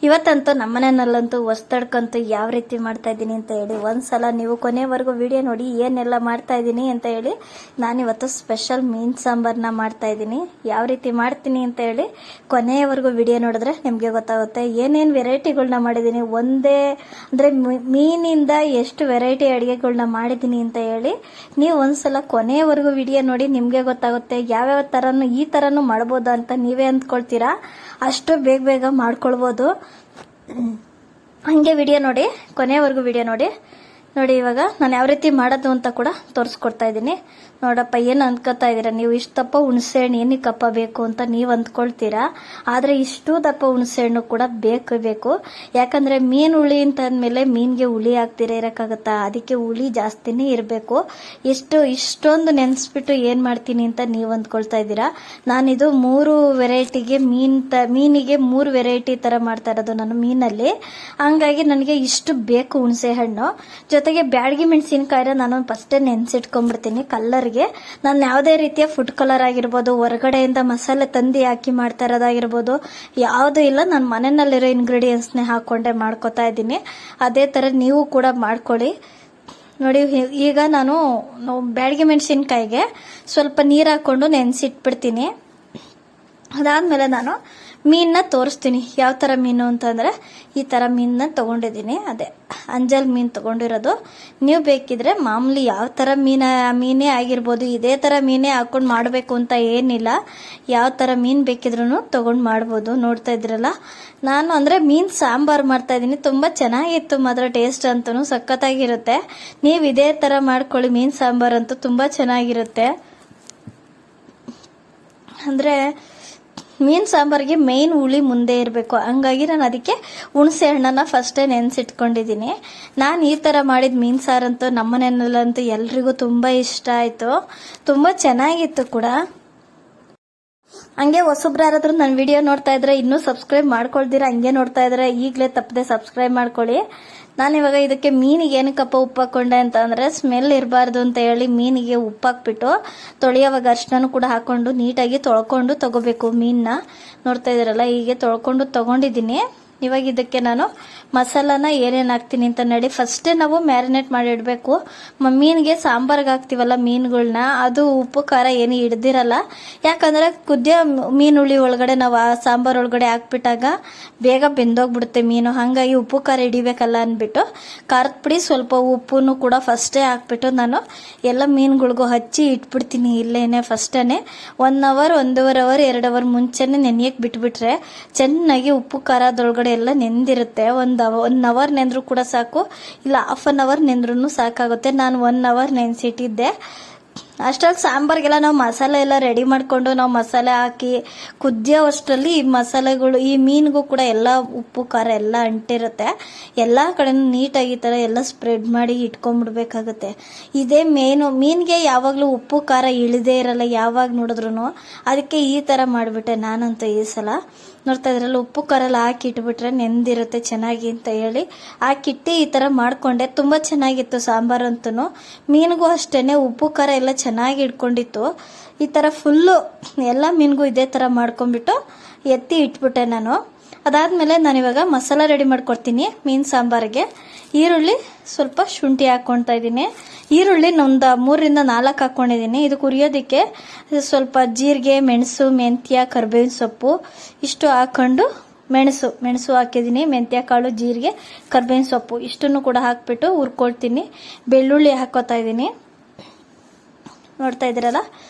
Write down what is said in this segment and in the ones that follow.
ಇವತ್ತಂತೂ ನಮ್ಮನೆಯಲ್ಲಂತೂ ಹೊಸ್ತಡ್ಕಂತೂ ಯಾವ ರೀತಿ ಮಾಡ್ತಾ ಇದ್ದೀನಿ ಅಂತ ಹೇಳಿ ಒಂದ್ಸಲ ನೀವು ಕೊನೆವರೆಗೂ ವಿಡಿಯೋ ನೋಡಿ ಏನೆಲ್ಲ ಮಾಡ್ತಾ ಇದ್ದೀನಿ ಅಂತ ಹೇಳಿ. ನಾನಿವತ್ತು ಸ್ಪೆಷಲ್ ಮೀನು ಸಾಂಬಾರನ್ನ ಮಾಡ್ತಾ ಇದ್ದೀನಿ. ಯಾವ ರೀತಿ ಮಾಡ್ತೀನಿ ಅಂತ ಹೇಳಿ ಕೊನೆಯವರೆಗೂ ವಿಡಿಯೋ ನೋಡಿದ್ರೆ ನಿಮಗೆ ಗೊತ್ತಾಗುತ್ತೆ. ಏನೇನು ವೆರೈಟಿಗಳನ್ನ ಮಾಡಿದ್ದೀನಿ, ಒಂದೇ ಅಂದರೆ ಮೀನಿಂದ ಎಷ್ಟು ವೆರೈಟಿ ಅಡುಗೆಗಳನ್ನ ಮಾಡಿದ್ದೀನಿ ಅಂತ ಹೇಳಿ ನೀವು ಒಂದ್ಸಲ ಕೊನೆಯವರೆಗೂ ವಿಡಿಯೋ ನೋಡಿ ನಿಮಗೆ ಗೊತ್ತಾಗುತ್ತೆ. ಯಾವ್ಯಾವ ಥರನೂ ಈ ಥರನೂ ಮಾಡ್ಬೋದು ಅಂತ ನೀವೇ ಅಂದ್ಕೊಳ್ತೀರಾ. ಅಷ್ಟು ಬೇಗ ಮಾಡ್ಕೊಳ್ಬೋದು. ಹಂಗೆ ವಿಡಿಯೋ ನೋಡಿ, ಕೊನೆಯವರೆಗೂ ವಿಡಿಯೋ ನೋಡಿ. ಇವಾಗ ನಾನು ಯಾವ ರೀತಿ ಮಾಡೋದು ಅಂತ ಕೂಡ ತೋರಿಸ್ಕೊಡ್ತಾ ಇದ್ದೀನಿ. ನೋಡಪ್ಪ, ಏನು ಅಂದ್ಕೊತಾ ಇದ್ದೀರಾ ನೀವು, ಇಷ್ಟು ದಪ್ಪ ಹುಣಸೆಹಣ್ಣು ಏನಕ್ಕಪ್ಪ ಬೇಕು ಅಂತ ನೀವು ಅಂದ್ಕೊಳ್ತೀರಾ. ಆದರೆ ಇಷ್ಟು ದಪ್ಪ ಹುಣಸೆಹಣ್ಣು ಕೂಡ ಬೇಕು. ಯಾಕಂದರೆ ಮೀನು ಹುಳಿ ಅಂತ ಅಂದಮೇಲೆ ಮೀನಿಗೆ ಹುಳಿ ಹಾಕ್ತಿರ ಇರೋಕ್ಕಾಗತ್ತಾ, ಅದಕ್ಕೆ ಹುಳಿ ಜಾಸ್ತಿನೇ ಇರಬೇಕು. ಇಷ್ಟೊಂದು ನೆನೆಸ್ಬಿಟ್ಟು ಏನು ಮಾಡ್ತೀನಿ ಅಂತ ನೀವು ಅಂದ್ಕೊಳ್ತಾ ಇದ್ದೀರಾ. ನಾನಿದು 3 ವೆರೈಟಿಗೆ ಮೀನಿಗೆ 3 ವೆರೈಟಿ ಥರ ಮಾಡ್ತಾ ಇರೋದು ನಾನು ಮೀನಲ್ಲಿ. ಹಂಗಾಗಿ ನನಗೆ ಇಷ್ಟು ಬೇಕು ಹುಣಸೆಹಣ್ಣು. ಜೊತೆಗೆ ಬ್ಯಾಡಗಿ ಮೆಣಸಿನಕಾಯಿನ ನಾನು ಫಸ್ಟೇ ನೆನೆಸಿಟ್ಕೊಂಡ್ಬಿಡ್ತೀನಿ ಕಲ್ಲರ್ಗೆ. ನಾನು ಯಾವುದೇ ರೀತಿಯ ಫುಡ್ ಕಲರ್ ಆಗಿರ್ಬೋದು, ಹೊರಗಡೆಯಿಂದ ಮಸಾಲೆ ತಂದು ಹಾಕಿ ಮಾಡ್ತಾ ಇರೋದಾಗಿರ್ಬೋದು, ಯಾವುದೂ ಇಲ್ಲ. ನಾನು ಮನೆಯಲ್ಲಿರೋ ಇಂಗ್ರೀಡಿಯೆಂಟ್ಸ್ನೇ ಹಾಕ್ಕೊಂಡೆ ಮಾಡ್ಕೊತಾ ಇದ್ದೀನಿ. ಅದೇ ಥರ ನೀವು ಕೂಡ ಮಾಡ್ಕೊಳ್ಳಿ. ನೋಡಿ, ಈಗ ನಾನು ಬ್ಯಾಡಗಿ ಮೆಣಸಿನಕಾಯಿಗೆ ಸ್ವಲ್ಪ ನೀರು ಹಾಕ್ಕೊಂಡು ನೆನೆಸಿಟ್ಬಿಡ್ತೀನಿ. ಅದಾದಮೇಲೆ ನಾನು ಮೀನನ್ನ ತೋರಿಸ್ತೀನಿ. ಯಾವ ಥರ ಮೀನು ಅಂತಂದರೆ ಈ ಥರ ಮೀನನ್ನ ತೊಗೊಂಡಿದ್ದೀನಿ. ಅದೇ ಅಂಜಲ್ ಮೀನು ತೊಗೊಂಡಿರೋದು. ನೀವು ಬೇಕಿದ್ರೆ ಮಾಮೂಲಿ ಯಾವ ಥರ ಮೀನೇ ಆಗಿರ್ಬೋದು, ಇದೇ ಥರ ಮೀನೇ ಹಾಕ್ಕೊಂಡು ಮಾಡಬೇಕು ಅಂತ ಏನಿಲ್ಲ. ಯಾವ ಥರ ಮೀನು ಬೇಕಿದ್ರೂ ತೊಗೊಂಡು ಮಾಡ್ಬೋದು. ನೋಡ್ತಾ ಇದ್ರಲ್ಲ, ನಾನು ಅಂದರೆ ಮೀನು ಸಾಂಬಾರು ಮಾಡ್ತಾ ಇದ್ದೀನಿ. ತುಂಬ ಚೆನ್ನಾಗಿತ್ತು ಮಾತ್ರ, ಟೇಸ್ಟ್ ಅಂತೂ ಸಖತ್ತಾಗಿರುತ್ತೆ. ನೀವು ಇದೇ ಥರ ಮಾಡ್ಕೊಳ್ಳಿ. ಮೀನು ಸಾಂಬಾರು ಅಂತೂ ತುಂಬ ಚೆನ್ನಾಗಿರುತ್ತೆ. ಅಂದರೆ ಮೀನು ಸಾಂಬಾರಿಗೆ ಮೇನ್ ಹುಳಿ ಮುಂದೆ ಇರಬೇಕು. ಹಂಗಾಗಿ ನಾನು ಅದಕ್ಕೆ ಹುಣಸೆ ಹಣ್ಣನ್ನು ಫಸ್ಟೇ ನೆನೆಸಿಟ್ಕೊಂಡಿದ್ದೀನಿ. ನಾನು ಈ ಥರ ಮಾಡಿದ ಮೀನು ಸಾರಂತೂ ನಮ್ಮನೆಯಲ್ಲಂತೂ ಎಲ್ರಿಗೂ ತುಂಬ ಇಷ್ಟ ಆಯಿತು. ತುಂಬ ಚೆನ್ನಾಗಿತ್ತು ಕೂಡ. ಹಂಗೆ ಹೊಸಬ್ರು ಯಾರಾದ್ರೂ ನನ್ನ ವಿಡಿಯೋ ನೋಡ್ತಾ ಇದ್ರೆ ಇನ್ನೂ ಸಬ್ಸ್ಕ್ರೈಬ್ ಮಾಡ್ಕೊಳ್ದಿರ ಹಂಗೆ ನೋಡ್ತಾ ಇದ್ರೆ ಈಗಲೇ ತಪ್ಪದೆ ಸಬ್ಸ್ಕ್ರೈಬ್ ಮಾಡ್ಕೊಳ್ಳಿ. ನಾನಿವಾಗ ಇದಕ್ಕೆ ಮೀನಿಗೆ ಏನಕ್ಕಪ್ಪ ಉಪ್ಪು ಹಾಕೊಂಡೆ ಅಂತ ಅಂದರೆ ಸ್ಮೆಲ್ ಇರಬಾರ್ದು ಅಂತ ಹೇಳಿ ಮೀನಿಗೆ ಉಪ್ಪು ಹಾಕ್ಬಿಟ್ಟು ತೊಳೆಯೋವಾಗ ಅರ್ಶಿನ ಕೂಡ ಹಾಕೊಂಡು ನೀಟಾಗಿ ತೊಳ್ಕೊಂಡು ತಗೋಬೇಕು ಮೀನನ್ನ. ನೋಡ್ತಾ ಇದ್ದೀರಲ್ಲ, ಹೀಗೆ ತೊಳ್ಕೊಂಡು ತಗೊಂಡಿದ್ದೀನಿ. ಇವಾಗ ಇದಕ್ಕೆ ನಾನು ಮಸಾಲಾನ ಏನೇನು ಹಾಕ್ತೀನಿ ಅಂತ ನೋಡಿ. ಫಸ್ಟೇ ನಾವು ಮ್ಯಾರಿನೇಟ್ ಮಾಡಿ ಇಡಬೇಕು. ಮೀನಿಗೆ ಸಾಂಬಾರ್ಗೆ ಹಾಕ್ತೀವಲ್ಲ ಮೀನುಗಳನ್ನ, ಅದು ಉಪ್ಪು ಖಾರ ಏನು ಹಿಡ್ದಿರಲ್ಲ. ಯಾಕಂದರೆ ಕುದ್ದಿಯೋ ಮೀನು ಹುಳಿ ಒಳಗಡೆ ನಾವು ಆ ಸಾಂಬಾರ್ ಒಳಗಡೆ ಹಾಕ್ಬಿಟ್ಟಾಗ ಬೇಗ ಬೆಂದೋಗ್ಬಿಡುತ್ತೆ ಮೀನು. ಹಾಗಾಗಿ ಉಪ್ಪು ಖಾರ ಹಿಡಿಬೇಕಲ್ಲ ಅಂದ್ಬಿಟ್ಟು ಖಾರದ ಪುಡಿ ಸ್ವಲ್ಪ ಉಪ್ಪನ್ನು ಕೂಡ ಫಸ್ಟೇ ಹಾಕ್ಬಿಟ್ಟು ನಾನು ಎಲ್ಲ ಮೀನುಗಳಿಗೂ ಹಚ್ಚಿ ಇಟ್ಬಿಡ್ತೀನಿ. ಇಲ್ಲೇನೆ ಫಸ್ಟೇ 1 ಅವರ್ 1.5 ಅವರ್ 2 ಅವರ್ ಮುಂಚೆನೆ ನೆನೆಯಕ್ಕೆ ಬಿಟ್ಬಿಟ್ರೆ ಚೆನ್ನಾಗಿ ಉಪ್ಪು ಖಾರದೊಳಗಡೆ ಎಲ್ಲ ನೆಂದಿರುತ್ತೆ. 1 ಅವರ್ ನೆಂದ್ರೂ ಕೂಡ ಸಾಕು, ಇಲ್ಲ ½ ಅನ್ ಅವರ್ ನೆಂದ್ರೂ ಸಾಕಾಗುತ್ತೆ. ನಾನು 1 ಅವರ್ ನೆನೆಸಿಟ್ಟಿದ್ದೆ. ಅಷ್ಟ್ರಲ್ಲಿ ಸಾಂಬಾರಿಗೆಲ್ಲ ನಾವು ಮಸಾಲೆ ಎಲ್ಲ ರೆಡಿ ಮಾಡಿಕೊಂಡು ನಾವು ಮಸಾಲೆ ಹಾಕಿ ಕುದಿಯೋ ಅಷ್ಟರಲ್ಲಿ ಈ ಮಸಾಲೆಗಳು ಈ ಮೀನಿಗೂ ಕೂಡ ಎಲ್ಲ ಉಪ್ಪು ಖಾರ ಎಲ್ಲ ಅಂಟಿರುತ್ತೆ. ಎಲ್ಲ ಕಡೆನೂ ನೀಟಾಗಿ ಈ ಥರ ಎಲ್ಲ ಸ್ಪ್ರೆಡ್ ಮಾಡಿ ಇಟ್ಕೊಂಡ್ಬಿಡ್ಬೇಕಾಗುತ್ತೆ. ಇದೇ ಮೀನಿಗೆ ಯಾವಾಗಲೂ ಉಪ್ಪು ಖಾರ ಇಳಿದೇ ಇರಲ್ಲ ಯಾವಾಗ ನೋಡಿದ್ರು. ಅದಕ್ಕೆ ಈ ಥರ ಮಾಡಿಬಿಟ್ಟೆ ನಾನಂತೂ ಈ ಸಲ. ನೋಡ್ತಾ ಇದ್ರಲ್ಲ, ಉಪ್ಪು ಖಾರ ಎಲ್ಲ ಹಾಕಿ ಇಟ್ಬಿಟ್ರೆ ನೆಂದಿರುತ್ತೆ ಚೆನ್ನಾಗಿ ಅಂತ ಹೇಳಿ ಹಾಕಿಟ್ಟು ಈ ಥರ ಮಾಡಿಕೊಂಡೆ. ತುಂಬ ಚೆನ್ನಾಗಿತ್ತು ಸಾಂಬಾರು ಅಂತೂ. ಮೀನಿಗೂ ಅಷ್ಟೇ ಉಪ್ಪು ಖಾರ ಎಲ್ಲ ಚೆನ್ನಾಗಿ ಇಟ್ಕೊಂಡಿತ್ತು. ಈ ಥರ ಫುಲ್ಲು ಎಲ್ಲ ಮೀನಿಗೂ ಇದೇ ಥರ ಮಾಡ್ಕೊಂಡ್ಬಿಟ್ಟು ಎತ್ತಿ ಇಟ್ಬಿಟ್ಟೆ ನಾನು. ಅದಾದಮೇಲೆ ನಾನಿವಾಗ ಮಸಾಲ ರೆಡಿ ಮಾಡ್ಕೊಡ್ತೀನಿ ಮೀನು ಸಾಂಬಾರಿಗೆ. ಈರುಳ್ಳಿ ಸ್ವಲ್ಪ ಶುಂಠಿ ಹಾಕ್ಕೊಳ್ತಾ ಇದ್ದೀನಿ. ಈರುಳ್ಳಿ ಒಂದು 3ರಿಂದ 4 ಹಾಕ್ಕೊಂಡಿದ್ದೀನಿ. ಇದು ಕುರಿಯೋದಕ್ಕೆ ಸ್ವಲ್ಪ ಜೀರಿಗೆ, ಮೆಣಸು, ಮೆಂತ್ಯ, ಕರಿಬೇವಿನ ಸೊಪ್ಪು ಇಷ್ಟು ಹಾಕ್ಕೊಂಡು ಮೆಣಸು ಹಾಕಿದ್ದೀನಿ. ಮೆಂತ್ಯ ಕಾಳು, ಜೀರಿಗೆ, ಕರಿಬೇವಿನ ಸೊಪ್ಪು ಇಷ್ಟನ್ನು ಕೂಡ ಹಾಕ್ಬಿಟ್ಟು ಹುರ್ಕೊಳ್ತೀನಿ. ಬೆಳ್ಳುಳ್ಳಿ ಹಾಕೋತಾ ಇದ್ದೀನಿ. ನೋಡ್ತಾ ಇದ್ದೀರಲ್ಲ,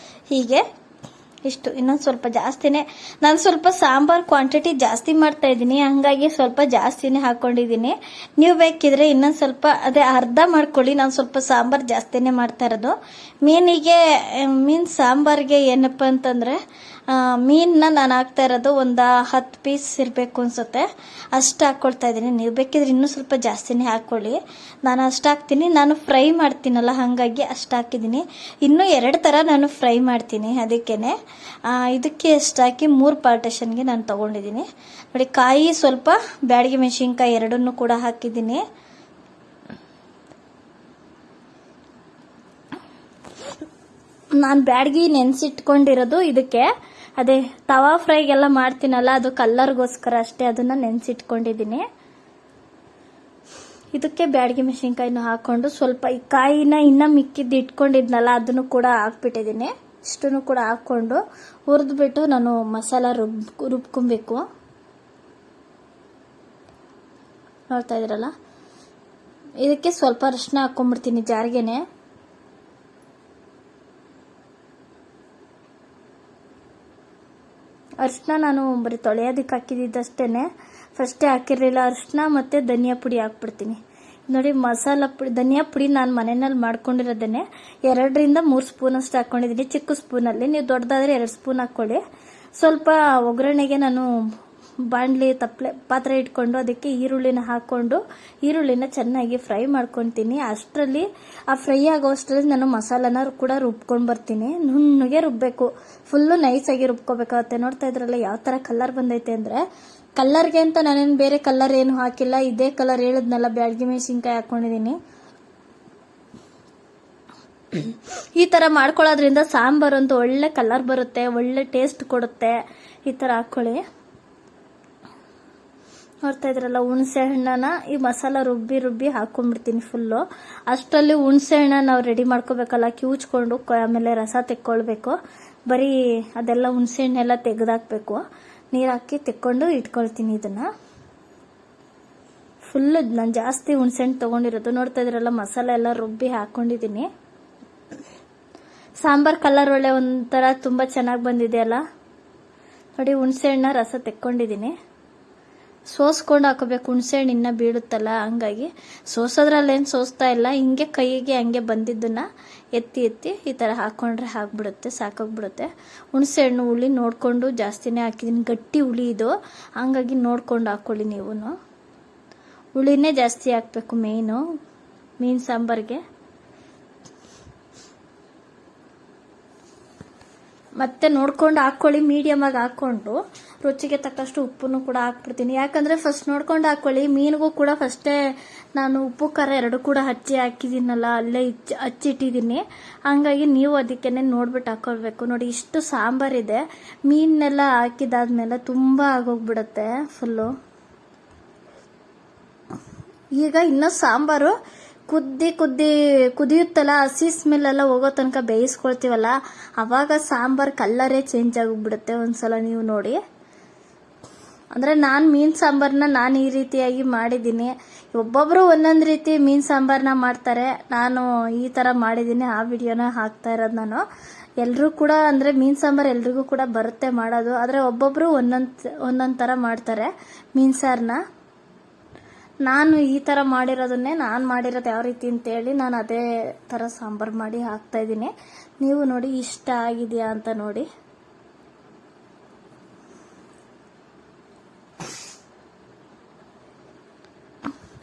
ಹೀಗೆ ಇಷ್ಟು. ಇನ್ನೊಂದು ಸ್ವಲ್ಪ ಜಾಸ್ತಿನೇ, ನಾನು ಸ್ವಲ್ಪ ಸಾಂಬಾರು ಕ್ವಾಂಟಿಟಿ ಜಾಸ್ತಿ ಮಾಡ್ತಾ ಇದ್ದೀನಿ, ಹಂಗಾಗಿ ಸ್ವಲ್ಪ ಜಾಸ್ತಿನೇ ಹಾಕ್ಕೊಂಡಿದ್ದೀನಿ. ನೀವು ಬೇಕಿದ್ರೆ ಇನ್ನೊಂದು ಸ್ವಲ್ಪ ಅದೇ ಅರ್ಧ ಮಾಡ್ಕೊಳ್ಳಿ. ನಾನು ಸ್ವಲ್ಪ ಸಾಂಬಾರು ಜಾಸ್ತಿನೇ ಮಾಡ್ತಾ ಇರೋದು. ಮೀನು ಸಾಂಬಾರಿಗೆ ಏನಪ್ಪ ಅಂತಂದರೆ ಮೀನನ್ನ ನಾನು ಹಾಕ್ತಾ ಇರೋದು ಒಂದು 10 ಪೀಸ್ ಇರಬೇಕು ಅನ್ಸುತ್ತೆ, ಅಷ್ಟು ಹಾಕ್ಕೊಳ್ತಾ ಇದ್ದೀನಿ. ನೀವು ಬೇಕಿದ್ರೆ ಇನ್ನೂ ಸ್ವಲ್ಪ ಜಾಸ್ತಿನೇ ಹಾಕ್ಕೊಳ್ಳಿ. ನಾನು ಅಷ್ಟು ಹಾಕ್ತೀನಿ. ನಾನು ಫ್ರೈ ಮಾಡ್ತೀನಲ್ಲ ಹಾಗಾಗಿ ಅಷ್ಟು ಹಾಕಿದ್ದೀನಿ. ಇನ್ನೂ 2 ಥರ ನಾನು ಫ್ರೈ ಮಾಡ್ತೀನಿ. ಅದಕ್ಕೇನೆ ಇದಕ್ಕೆ ಎಷ್ಟು ಹಾಕಿ 3 ಪಾರ್ಟೇಷನ್ಗೆ ನಾನು ತೊಗೊಂಡಿದ್ದೀನಿ. ನೋಡಿ, ಕಾಯಿ ಸ್ವಲ್ಪ ಬ್ಯಾಡಗಿ ಮೆಣಸಿನ್ಕಾಯಿ ಎರಡನ್ನೂ ಕೂಡ ಹಾಕಿದ್ದೀನಿ. ನಾನು ಬ್ಯಾಡಗಿ ನೆನೆಸಿಟ್ಕೊಂಡಿರೋದು ಇದಕ್ಕೆ ಅದೇ ತವಾ ಫ್ರೈಗೆಲ್ಲ ಮಾಡ್ತೀನಲ್ಲ ಅದು ಕಲ್ಲರ್ಗೋಸ್ಕರ ಅಷ್ಟೇ ಅದನ್ನ ನೆನೆಸಿಟ್ಕೊಂಡಿದ್ದೀನಿ. ಇದಕ್ಕೆ ಬ್ಯಾಡಗಿ ಮೆಣಸಿನ್ಕಾಯಿನ ಹಾಕೊಂಡು ಸ್ವಲ್ಪ ಈ ಕಾಯಿನ ಇನ್ನ ಮಿಕ್ಕಿದ್ದು ಇಟ್ಕೊಂಡಿದ್ನಲ್ಲ ಅದನ್ನು ಕೂಡ ಹಾಕ್ಬಿಟ್ಟಿದ್ದೀನಿ. ಇಷ್ಟನ್ನು ಕೂಡ ಹಾಕೊಂಡು ಹುರಿದ್ಬಿಟ್ಟು ನಾನು ಮಸಾಲ ರುಬ್ಕೊಬೇಕು. ನೋಡ್ತಾ ಇದ್ರಲ್ಲ, ಇದಕ್ಕೆ ಸ್ವಲ್ಪ ಅರಿಶಿನ ಹಾಕೊಂಡ್ಬಿಡ್ತೀನಿ ಜಾರಿಗೆನೆ. ಅರಿಶಿನ ನಾನು ಬರೀ ತೊಳೆಯೋದಕ್ಕೆ ಹಾಕಿದ್ದಷ್ಟೇನೆ, ಫಸ್ಟೇ ಹಾಕಿರಲಿಲ್ಲ. ಅರಿಶಿನ ಮತ್ತು ಧನಿಯಾ ಪುಡಿ ಹಾಕ್ಬಿಡ್ತೀನಿ. ನೋಡಿ ಮಸಾಲ ಪುಡಿ, ಧನಿಯಾ ಪುಡಿ ನಾನು ಮನೆಯಲ್ಲಿ ಮಾಡ್ಕೊಂಡಿರೋದೇನೆ 2 ರಿಂದ 3 ಸ್ಪೂನ್ ಅಷ್ಟು ಹಾಕೊಂಡಿದ್ದೀನಿ ಚಿಕ್ಕ ಸ್ಪೂನಲ್ಲಿ. ನೀವು ದೊಡ್ಡದಾದ್ರೆ 2 ಸ್ಪೂನ್ ಹಾಕ್ಕೊಳ್ಳಿ. ಸ್ವಲ್ಪ ಒಗ್ಗರಣೆಗೆ ನಾನು ಬಾಣಲಿ ಪಾತ್ರೆ ಇಟ್ಕೊಂಡು ಅದಕ್ಕೆ ಈರುಳ್ಳಿನ ಹಾಕೊಂಡು ಈರುಳ್ಳಿನ ಚೆನ್ನಾಗಿ ಫ್ರೈ ಮಾಡ್ಕೊತೀನಿ. ಅಷ್ಟರಲ್ಲಿ ಆ ಫ್ರೈ ಆಗೋ ಅಷ್ಟರಲ್ಲಿ ನಾನು ಮಸಾಲಾನ ಕೂಡ ರುಬ್ಕೊಂಡು ಬರ್ತೀನಿ. ನುಣ್ಣಗೆ ರುಬ್ಬೇಕು, ಫುಲ್ಲು ನೈಸಾಗಿ ರುಬ್ಕೋಬೇಕಾಗತ್ತೆ. ನೋಡ್ತಾ ಇದ್ರಲ್ಲ ಯಾವ ಥರ ಕಲರ್ ಬಂದೈತೆ ಅಂದರೆ, ಕಲ್ಲರ್ಗೆ ಅಂತ ನಾನೇನು ಬೇರೆ ಕಲರ್ ಏನು ಹಾಕಿಲ್ಲ, ಇದೇ ಕಲರ್ ಹೇಳಿದ್ನಲ್ಲ ಬ್ಯಾಡಗಿ ಮೆಣಸಿನ್ಕಾಯಿ ಹಾಕೊಂಡಿದ್ದೀನಿ. ಈ ಥರ ಮಾಡ್ಕೊಳ್ಳೋದ್ರಿಂದ ಸಾಂಬಾರು ಅಂತೂ ಒಳ್ಳೆ ಕಲರ್ ಬರುತ್ತೆ, ಒಳ್ಳೆ ಟೇಸ್ಟ್ ಕೊಡುತ್ತೆ. ಈ ಥರ ಹಾಕ್ಕೊಳ್ಳಿ. ನೋಡ್ತಾ ಇದ್ರಲ್ಲ, ಹುಣಸೆ ಹಣ್ಣನ್ನ ಈ ಮಸಾಲ ರುಬ್ಬಿ ಹಾಕೊಂಡ್ಬಿಡ್ತೀನಿ ಫುಲ್ಲು. ಅಷ್ಟರಲ್ಲಿ ಹುಣಸೆ ಹಣ್ಣ ನಾವು ರೆಡಿ ಮಾಡ್ಕೋಬೇಕಲ್ಲ, ಕಿವುಚ್ಕೊಂಡು ಆಮೇಲೆ ರಸ ತೆಕ್ಕೊಳ್ಬೇಕು. ಬರೀ ಅದೆಲ್ಲ ಹುಣಸೆ ಹಣ್ಣೆಲ್ಲ ತೆಗೆದಾಕ್ಬೇಕು. ನೀರು ಹಾಕಿ ತೆಕ್ಕೊಂಡು ಇಟ್ಕೊಳ್ತೀನಿ. ಇದನ್ನ ಫುಲ್ಲು ನಾನು ಜಾಸ್ತಿ ಹುಣಸೆ ಹಣ್ಣು ತೊಗೊಂಡಿರೋದು. ನೋಡ್ತಾ ಇದ್ರಲ್ಲ, ಮಸಾಲ ಎಲ್ಲ ರುಬ್ಬಿ ಹಾಕೊಂಡಿದ್ದೀನಿ. ಸಾಂಬಾರ್ ಕಲರ್ ಒಳ್ಳೆ ಒಂಥರ ತುಂಬ ಚೆನ್ನಾಗಿ ಬಂದಿದೆಯಲ್ಲ. ನೋಡಿ, ಹುಣಸೆ ಹಣ್ಣ ರಸ ತೆಕ್ಕೊಂಡಿದ್ದೀನಿ. ಸೋಸ್ಕೊಂಡು ಹಾಕೋಬೇಕು, ಹುಣಸೆ ಹಣ್ಣು ಇನ್ನ ಬೀಳುತ್ತಲ್ಲ, ಹಂಗಾಗಿ ಸೋಸೋದ್ರಲ್ಲೇನು ಸೋಸ್ತಾ ಇಲ್ಲ. ಹಿಂಗೆ ಕೈಗೆ ಹಂಗೆ ಬಂದಿದ್ದನ್ನ ಎತ್ತಿ ಈ ಥರ ಹಾಕೊಂಡ್ರೆ ಹಾಕ್ಬಿಡುತ್ತೆ, ಸಾಕಾಗ್ಬಿಡುತ್ತೆ. ಹುಣಸೆ ಹಣ್ಣು ಹುಳಿ ನೋಡಿಕೊಂಡು ಜಾಸ್ತಿನೇ ಹಾಕಿದ್ದೀನಿ, ಗಟ್ಟಿ ಹುಳಿ ಇದು, ಹಂಗಾಗಿ ನೋಡ್ಕೊಂಡು ಹಾಕ್ಕೊಳ್ಳಿ. ನೀವು ಹುಳಿನೇ ಜಾಸ್ತಿ ಹಾಕಬೇಕು ಮೇಯ್ನು ಮೀನು ಸಾಂಬಾರಿಗೆ. ಮತ್ತೆ ನೋಡ್ಕೊಂಡು ಹಾಕ್ಕೊಳ್ಳಿ, ಮೀಡಿಯಮ್ ಆಗಿ ಹಾಕೊಂಡು ರುಚಿಗೆ ತಕ್ಕಷ್ಟು ಉಪ್ಪನ್ನು ಕೂಡ ಹಾಕ್ಬಿಡ್ತೀನಿ. ಯಾಕಂದ್ರೆ ಫಸ್ಟ್ ನೋಡ್ಕೊಂಡು ಹಾಕ್ಕೊಳ್ಳಿ. ಮೀನಿಗೂ ಕೂಡ ಫಸ್ಟೇ ನಾನು ಉಪ್ಪು ಖಾರ 2 ಕೂಡ ಹಾಕಿದ್ದೀನಲ್ಲ, ಅಲ್ಲೇ ಹಚ್ಚಿಟ್ಟಿದ್ದೀನಿ. ಹಂಗಾಗಿ ನೀವು ಅದಕ್ಕೇನೆ ನೋಡ್ಬಿಟ್ಟು ಹಾಕೊಳ್ಬೇಕು. ನೋಡಿ, ಇಷ್ಟು ಸಾಂಬಾರಿದೆ, ಮೀನೆಲ್ಲ ಹಾಕಿದಾದ್ಮೇಲೆ ತುಂಬಾ ಆಗೋಗ್ಬಿಡುತ್ತೆ ಫುಲ್ಲು. ಈಗ ಇನ್ನೂ ಸಾಂಬಾರು ಕುದಿಯುತ್ತಲ್ಲ, ಹಸಿ ಸ್ಮೆಲ್ ಎಲ್ಲ ಹೋಗೋ ತನಕ ಬೇಯಿಸ್ಕೊಳ್ತೀವಲ್ಲ, ಅವಾಗ ಸಾಂಬಾರ್ ಕಲ್ಲರೇ ಚೇಂಜ್ ಆಗೋಗ್ಬಿಡುತ್ತೆ ಒಂದ್ಸಲ ನೀವು ನೋಡಿ. ಅಂದ್ರೆ ನಾನು ಮೀನು ಸಾಂಬಾರನ್ನ ನಾನು ಈ ರೀತಿಯಾಗಿ ಮಾಡಿದ್ದೀನಿ. ಒಬ್ಬೊಬ್ರು ಒಂದೊಂದು ರೀತಿ ಮೀನು ಸಾಂಬಾರನ್ನ ಮಾಡ್ತಾರೆ. ನಾನು ಈ ಥರ ಮಾಡಿದ್ದೀನಿ, ಆ ವಿಡಿಯೋನ ಹಾಕ್ತಾ ಇರೋದು ನಾನು. ಎಲ್ಲರೂ ಕೂಡ ಅಂದರೆ ಮೀನು ಸಾಂಬಾರು ಎಲ್ರಿಗೂ ಕೂಡ ಬರುತ್ತೆ ಮಾಡೋದು, ಆದರೆ ಒಬ್ಬೊಬ್ರು ಒಂದೊಂದು ಥರ ಮಾಡ್ತಾರೆ ಮೀನು ಸಾರನ್ನ. ನಾನು ಈ ಥರ ಮಾಡಿರೋದನ್ನೇ, ನಾನು ಮಾಡಿರೋದು ಯಾವ ರೀತಿ ಅಂತೇಳಿ ನಾನು ಅದೇ ಥರ ಸಾಂಬಾರು ಮಾಡಿ ಹಾಕ್ತಾ ಇದ್ದೀನಿ. ನೀವು ನೋಡಿ ಇಷ್ಟ ಆಗಿದೆಯಾ ಅಂತ ನೋಡಿ.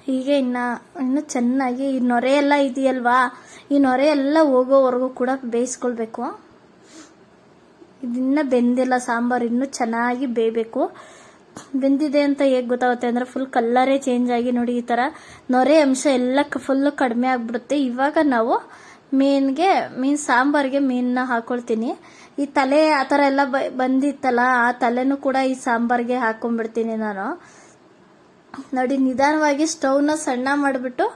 ಹೀಗೆ ಇನ್ನು ಚೆನ್ನಾಗಿ ಈ ನೊರೆ ಎಲ್ಲ ಇದೆಯಲ್ವಾ, ಈ ನೊರೆ ಎಲ್ಲ ಹೋಗೋವರೆಗೂ ಕೂಡ ಬೇಯಿಸ್ಕೊಳ್ಬೇಕು. ಇದನ್ನ ಬೆಂದಿಲ್ಲ ಸಾಂಬಾರು, ಇನ್ನೂ ಚೆನ್ನಾಗಿ ಬೇಯಬೇಕು. ಬೆಂದಿದೆ ಅಂತ ಹೇಗೆ ಗೊತ್ತಾಗುತ್ತೆ ಅಂದರೆ ಫುಲ್ ಕಲ್ಲರೇ ಚೇಂಜ್ ಆಗಿ ನೋಡಿ ಈ ಥರ ನೊರೆ ಅಂಶ ಎಲ್ಲ ಫುಲ್ಲು ಕಡಿಮೆ ಆಗಿಬಿಡುತ್ತೆ. ಇವಾಗ ನಾವು ಮೀನು ಸಾಂಬಾರಿಗೆ ಮೀನನ್ನ ಹಾಕೊಳ್ತೀನಿ. ಈ ತಲೆ ಆ ಥರ ಎಲ್ಲ ಬಂದಿತ್ತಲ್ಲ, ಆ ತಲೆನೂ ಕೂಡ ಈ ಸಾಂಬಾರಿಗೆ ಹಾಕೊಂಡ್ಬಿಡ್ತೀನಿ ನಾನು. ನೋಡಿ, ನಿಧಾನವಾಗಿ ಸ್ಟವ್ನ ಸಣ್ಣ ಮಾಡಿಬಿಟ್ಟು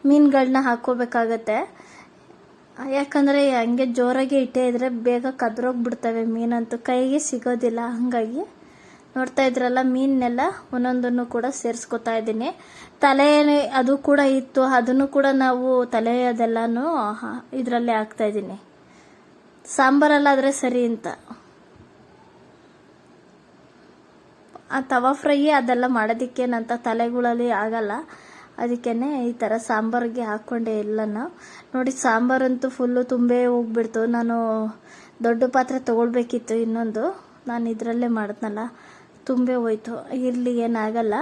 ಮೀನುಗಳನ್ನ ಹಾಕೋಬೇಕಾಗತ್ತೆ. ಯಾಕಂದರೆ ಹಂಗೆ ಜೋರಾಗಿ ಇಟ್ಟೇ ಇದ್ರೆ ಬೇಗ ಕದ್ರೋಗ್ಬಿಡ್ತವೆ ಮೀನಂತೂ, ಕೈಗೆ ಸಿಗೋದಿಲ್ಲ. ಹಂಗಾಗಿ ನೋಡ್ತಾ ಇದ್ರಲ್ಲ, ಮೀನೆಲ್ಲ ಒಂದೊಂದನ್ನು ಕೂಡ ಸೇರಿಸ್ಕೊತಾ ಇದ್ದೀನಿ. ತಲೆ ಅದು ಕೂಡ ಇತ್ತು, ಅದನ್ನು ಕೂಡ ನಾವು ತಲೆ ಅದೆಲ್ಲಾನು ಇದರಲ್ಲೇ ಹಾಕ್ತಾ ಇದ್ದೀನಿ. ಸಾಂಬಾರಲ್ಲಾದರೆ ಸರಿ ಅಂತ. ಆ ತವಾ ಫ್ರೈ ಅದೆಲ್ಲ ಮಾಡೋದಕ್ಕೇನಂತ ತಲೆಗಳಲ್ಲಿ ಆಗಲ್ಲ, ಅದಕ್ಕೇನೆ ಈ ಥರ ಸಾಂಬಾರಿಗೆ ಹಾಕ್ಕೊಂಡೆ ಎಲ್ಲನ. ನೋಡಿ, ಸಾಂಬಾರಂತೂ ಫುಲ್ಲು ತುಂಬೇ ಹೋಗ್ಬಿಡ್ತು. ನಾನು ದೊಡ್ಡ ಪಾತ್ರೆ ತೊಗೊಳ್ಬೇಕಿತ್ತು ಇನ್ನೊಂದು, ನಾನು ಇದರಲ್ಲೇ ಮಾಡಿದ್ನಲ್ಲ, ತುಂಬೇ ಹೋಯ್ತು. ಇರಲಿ, ಏನಾಗಲ್ಲ.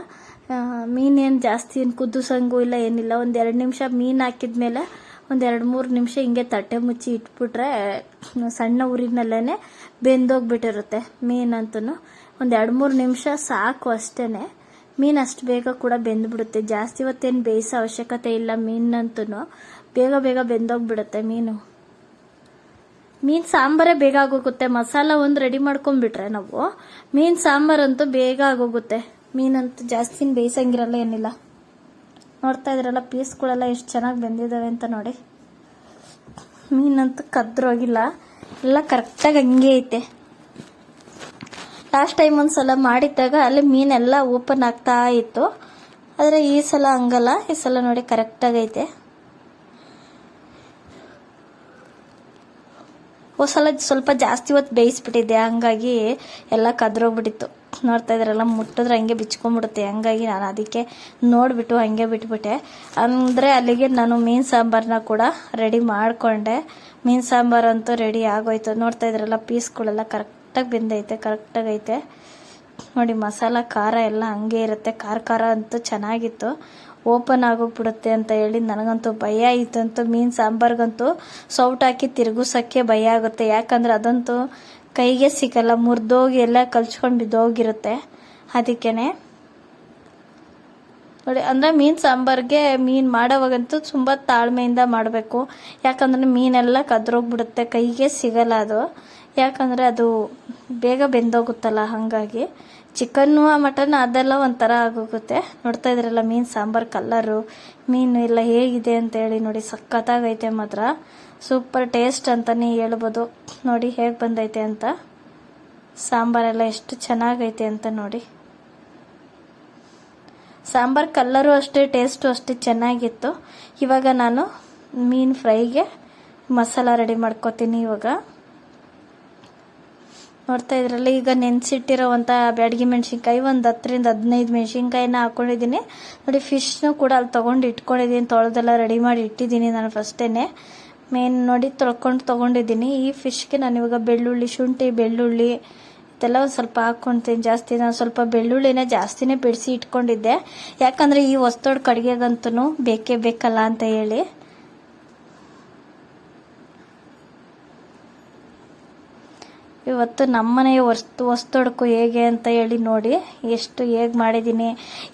ಮೀನೇನು ಜಾಸ್ತಿ ಏನು ಕುದಿಸಂಗೂ ಇಲ್ಲ, ಏನಿಲ್ಲ. 1-2 ನಿಮಿಷ ಮೀನು ಹಾಕಿದ್ಮೇಲೆ 1-2-3 ನಿಮಿಷ ಹಿಂಗೆ ತಟ್ಟೆ ಮುಚ್ಚಿ ಇಟ್ಬಿಟ್ರೆ ಸಣ್ಣ ಉರಿನಲ್ಲೇ ಬೆಂದೋಗ್ಬಿಟ್ಟಿರುತ್ತೆ ಮೀನಂತೂ. 1-2-3 ನಿಮಿಷ ಸಾಕು ಅಷ್ಟೇ. ಮೀನು ಅಷ್ಟು ಬೇಗ ಕೂಡ ಬೆಂದ್ಬಿಡುತ್ತೆ. ಜಾಸ್ತಿ ಹೊತ್ತೇನು ಬೇಯಿಸೋ ಅವಶ್ಯಕತೆ ಇಲ್ಲ ಮೀನಂತೂ, ಬೇಗ ಬೇಗ ಬೆಂದೋಗ್ಬಿಡುತ್ತೆ ಮೀನು. ಮೀನು ಸಾಂಬಾರೇ ಬೇಗ ಆಗೋಗುತ್ತೆ. ಮಸಾಲ ಒಂದು ರೆಡಿ ಮಾಡ್ಕೊಂಡ್ಬಿಟ್ರೆ ನಾವು ಮೀನು ಸಾಂಬಾರಂತೂ ಬೇಗ ಆಗೋಗುತ್ತೆ. ಮೀನಂತೂ ಜಾಸ್ತಿ ಬೇಯಿಸಂಗಿರಲ್ಲ ಏನಿಲ್ಲ. ನೋಡ್ತಾ ಇದ್ರಲ್ಲ ಪೀಸ್ಗಳೆಲ್ಲ ಎಷ್ಟು ಚೆನ್ನಾಗಿ ಬೆಂದಿದ್ದಾವೆ ಅಂತ ನೋಡಿ. ಮೀನಂತೂ ಕದ್ರೋಗಿಲ್ಲ, ಎಲ್ಲ ಕರೆಕ್ಟಾಗಿ ಹಂಗೆ ಐತೆ. ಲಾಸ್ಟ್ ಟೈಮ್ ಒಂದ್ಸಲ ಮಾಡಿದ್ದಾಗ ಅಲ್ಲಿ ಮೀನೆಲ್ಲ ಓಪನ್ ಆಗ್ತಾ ಇತ್ತು, ಆದರೆ ಈ ಸಲ ಹಂಗಲ್ಲ. ಈ ಸಲ ನೋಡಿ ಕರೆಕ್ಟಾಗಿ ಐತೆ. ಸಲ ಸ್ವಲ್ಪ ಜಾಸ್ತಿ ಹೊತ್ತು ಬೇಯಿಸ್ಬಿಟ್ಟಿದ್ದೆ, ಹಂಗಾಗಿ ಎಲ್ಲ ಕದ್ರೋಗ್ಬಿಟ್ಟಿತ್ತು. ನೋಡ್ತಾ ಇದ್ರಲ್ಲ ಮುಟ್ಟಿದ್ರೆ ಹಂಗೆ ಬಿಚ್ಕೊಂಡ್ಬಿಡುತ್ತೆ, ಹಂಗಾಗಿ ನಾನು ಅದಕ್ಕೆ ನೋಡಿಬಿಟ್ಟು ಹಂಗೆ ಬಿಟ್ಬಿಟ್ಟೆ. ಅಂದರೆ ಅಲ್ಲಿಗೆ ನಾನು ಮೀನು ಸಾಂಬಾರನ್ನ ಕೂಡ ರೆಡಿ ಮಾಡಿಕೊಂಡೆ. ಮೀನು ಸಾಂಬಾರಂತೂ ರೆಡಿ ಆಗೋಯ್ತು. ನೋಡ್ತಾ ಇದ್ರಲ್ಲ ಪೀಸ್ಗಳೆಲ್ಲ ಕರೆಕ್ಟಾಗಿ ಬೆಂದೈತೆ, ಕರೆಕ್ಟಾಗಿ ಐತೆ ನೋಡಿ. ಮಸಾಲ ಖಾರ ಎಲ್ಲ ಹಂಗೆ ಇರುತ್ತೆ. ಖಾರ ಅಂತೂ ಚೆನ್ನಾಗಿತ್ತು. ಓಪನ್ ಆಗೋಗ್ಬಿಡುತ್ತೆ ಅಂತ ಹೇಳಿ ನನಗಂತೂ ಭಯ ಇತ್ತಂತೂ. ಮೀನು ಸಾಂಬಾರ್ಗಂತೂ ಸೌಟ್ ಹಾಕಿ ತಿರುಗಿಸೋಕ್ಕೆ ಭಯ ಆಗುತ್ತೆ, ಯಾಕಂದ್ರೆ ಅದಂತೂ ಕೈಗೆ ಸಿಗಲ್ಲ, ಮುರಿದೋಗಿ ಎಲ್ಲ ಕಲ್ಚ್ಕೊಂಡು ಬಿದ್ದೋಗಿರುತ್ತೆ. ಅದಕ್ಕೇನೆ ನೋಡಿ, ಅಂದರೆ ಮೀನು ಸಾಂಬಾರ್ಗೆ ಮೀನು ಮಾಡೋವಾಗಂತೂ ತುಂಬ ತಾಳ್ಮೆಯಿಂದ ಮಾಡಬೇಕು, ಯಾಕಂದರೆ ಮೀನೆಲ್ಲ ಕದ್ರೋಗ್ಬಿಡುತ್ತೆ, ಕೈಗೆ ಸಿಗಲ್ಲ ಅದು. ಯಾಕಂದರೆ ಅದು ಬೇಗ ಬೆಂದೋಗುತ್ತಲ್ಲ, ಹಾಗಾಗಿ. ಚಿಕನ್ನು ಮಟನ್ ಅದೆಲ್ಲ ಒಂಥರ ಆಗೋಗುತ್ತೆ. ನೋಡ್ತಾ ಇದ್ರಲ್ಲ ಮೀನು ಸಾಂಬಾರು ಕಲ್ಲರು, ಮೀನು ಎಲ್ಲ ಹೇಗಿದೆ ಅಂತ ಹೇಳಿ ನೋಡಿ. ಸಖತ್ತಾಗೈತೆ ಮಾತ್ರ, ಸೂಪರ್ ಟೇಸ್ಟ್ ಅಂತಲೇ ಹೇಳ್ಬೋದು. ನೋಡಿ ಹೇಗೆ ಬಂದೈತೆ ಅಂತ, ಸಾಂಬಾರೆಲ್ಲ ಎಷ್ಟು ಚೆನ್ನಾಗೈತೆ ಅಂತ ನೋಡಿ. ಸಾಂಬಾರು ಕಲ್ಲರು ಅಷ್ಟೇ, ಟೇಸ್ಟು ಅಷ್ಟೇ ಚೆನ್ನಾಗಿತ್ತು. ಇವಾಗ ನಾನು ಮೀನು ಫ್ರೈಗೆ ಮಸಾಲ ರೆಡಿ ಮಾಡ್ಕೋತೀನಿ. ಇವಾಗ ನೋಡ್ತಾ ಇದ್ರಲ್ಲಿ ಈಗ ನೆನೆಸಿಟ್ಟಿರೋವಂಥ ಬ್ಯಾಡಗಿ ಮೆಣಸಿನ್ಕಾಯಿ ಒಂದು 10-15 ಮೆಣಸಿನ್ಕಾಯಿನ ಹಾಕ್ಕೊಂಡಿದ್ದೀನಿ ನೋಡಿ. ಫಿಶ್ನು ಕೂಡ ಅಲ್ಲಿ ತೊಗೊಂಡು ಇಟ್ಕೊಂಡಿದ್ದೀನಿ, ತೊಳೆದೆಲ್ಲ ರೆಡಿ ಮಾಡಿ ಇಟ್ಟಿದ್ದೀನಿ ನಾನು ಫಸ್ಟೇನೆ. ಮೇನ್ ನೋಡಿ ತೊಗೊಂಡಿದ್ದೀನಿ. ಈ ಫಿಶ್ಗೆ ನಾನು ಇವಾಗ ಬೆಳ್ಳುಳ್ಳಿ, ಶುಂಠಿ, ಬೆಳ್ಳುಳ್ಳಿ ಇದೆಲ್ಲ ಒಂದು ಸ್ವಲ್ಪ ಹಾಕ್ಕೊಳ್ತೀನಿ ಜಾಸ್ತಿ. ನಾನು ಸ್ವಲ್ಪ ಬೆಳ್ಳುಳ್ಳಿನ ಜಾಸ್ತಿನೇ ಬಿಡಿಸಿ ಇಟ್ಕೊಂಡಿದ್ದೆ, ಯಾಕಂದರೆ ಈ ಹೊಸ್ತೋಡ್ ಕಡುಗೆಗಂತೂ ಬೇಕೇ ಬೇಕಲ್ಲ ಅಂತ ಹೇಳಿ. ಇವತ್ತು ನಮ್ಮನೆಯ ಹೊಸ್ತೊಡ್ಕು ಹೇಗೆ ಅಂತ ಹೇಳಿ ನೋಡಿ, ಎಷ್ಟು ಹೇಗೆ ಮಾಡಿದ್ದೀನಿ.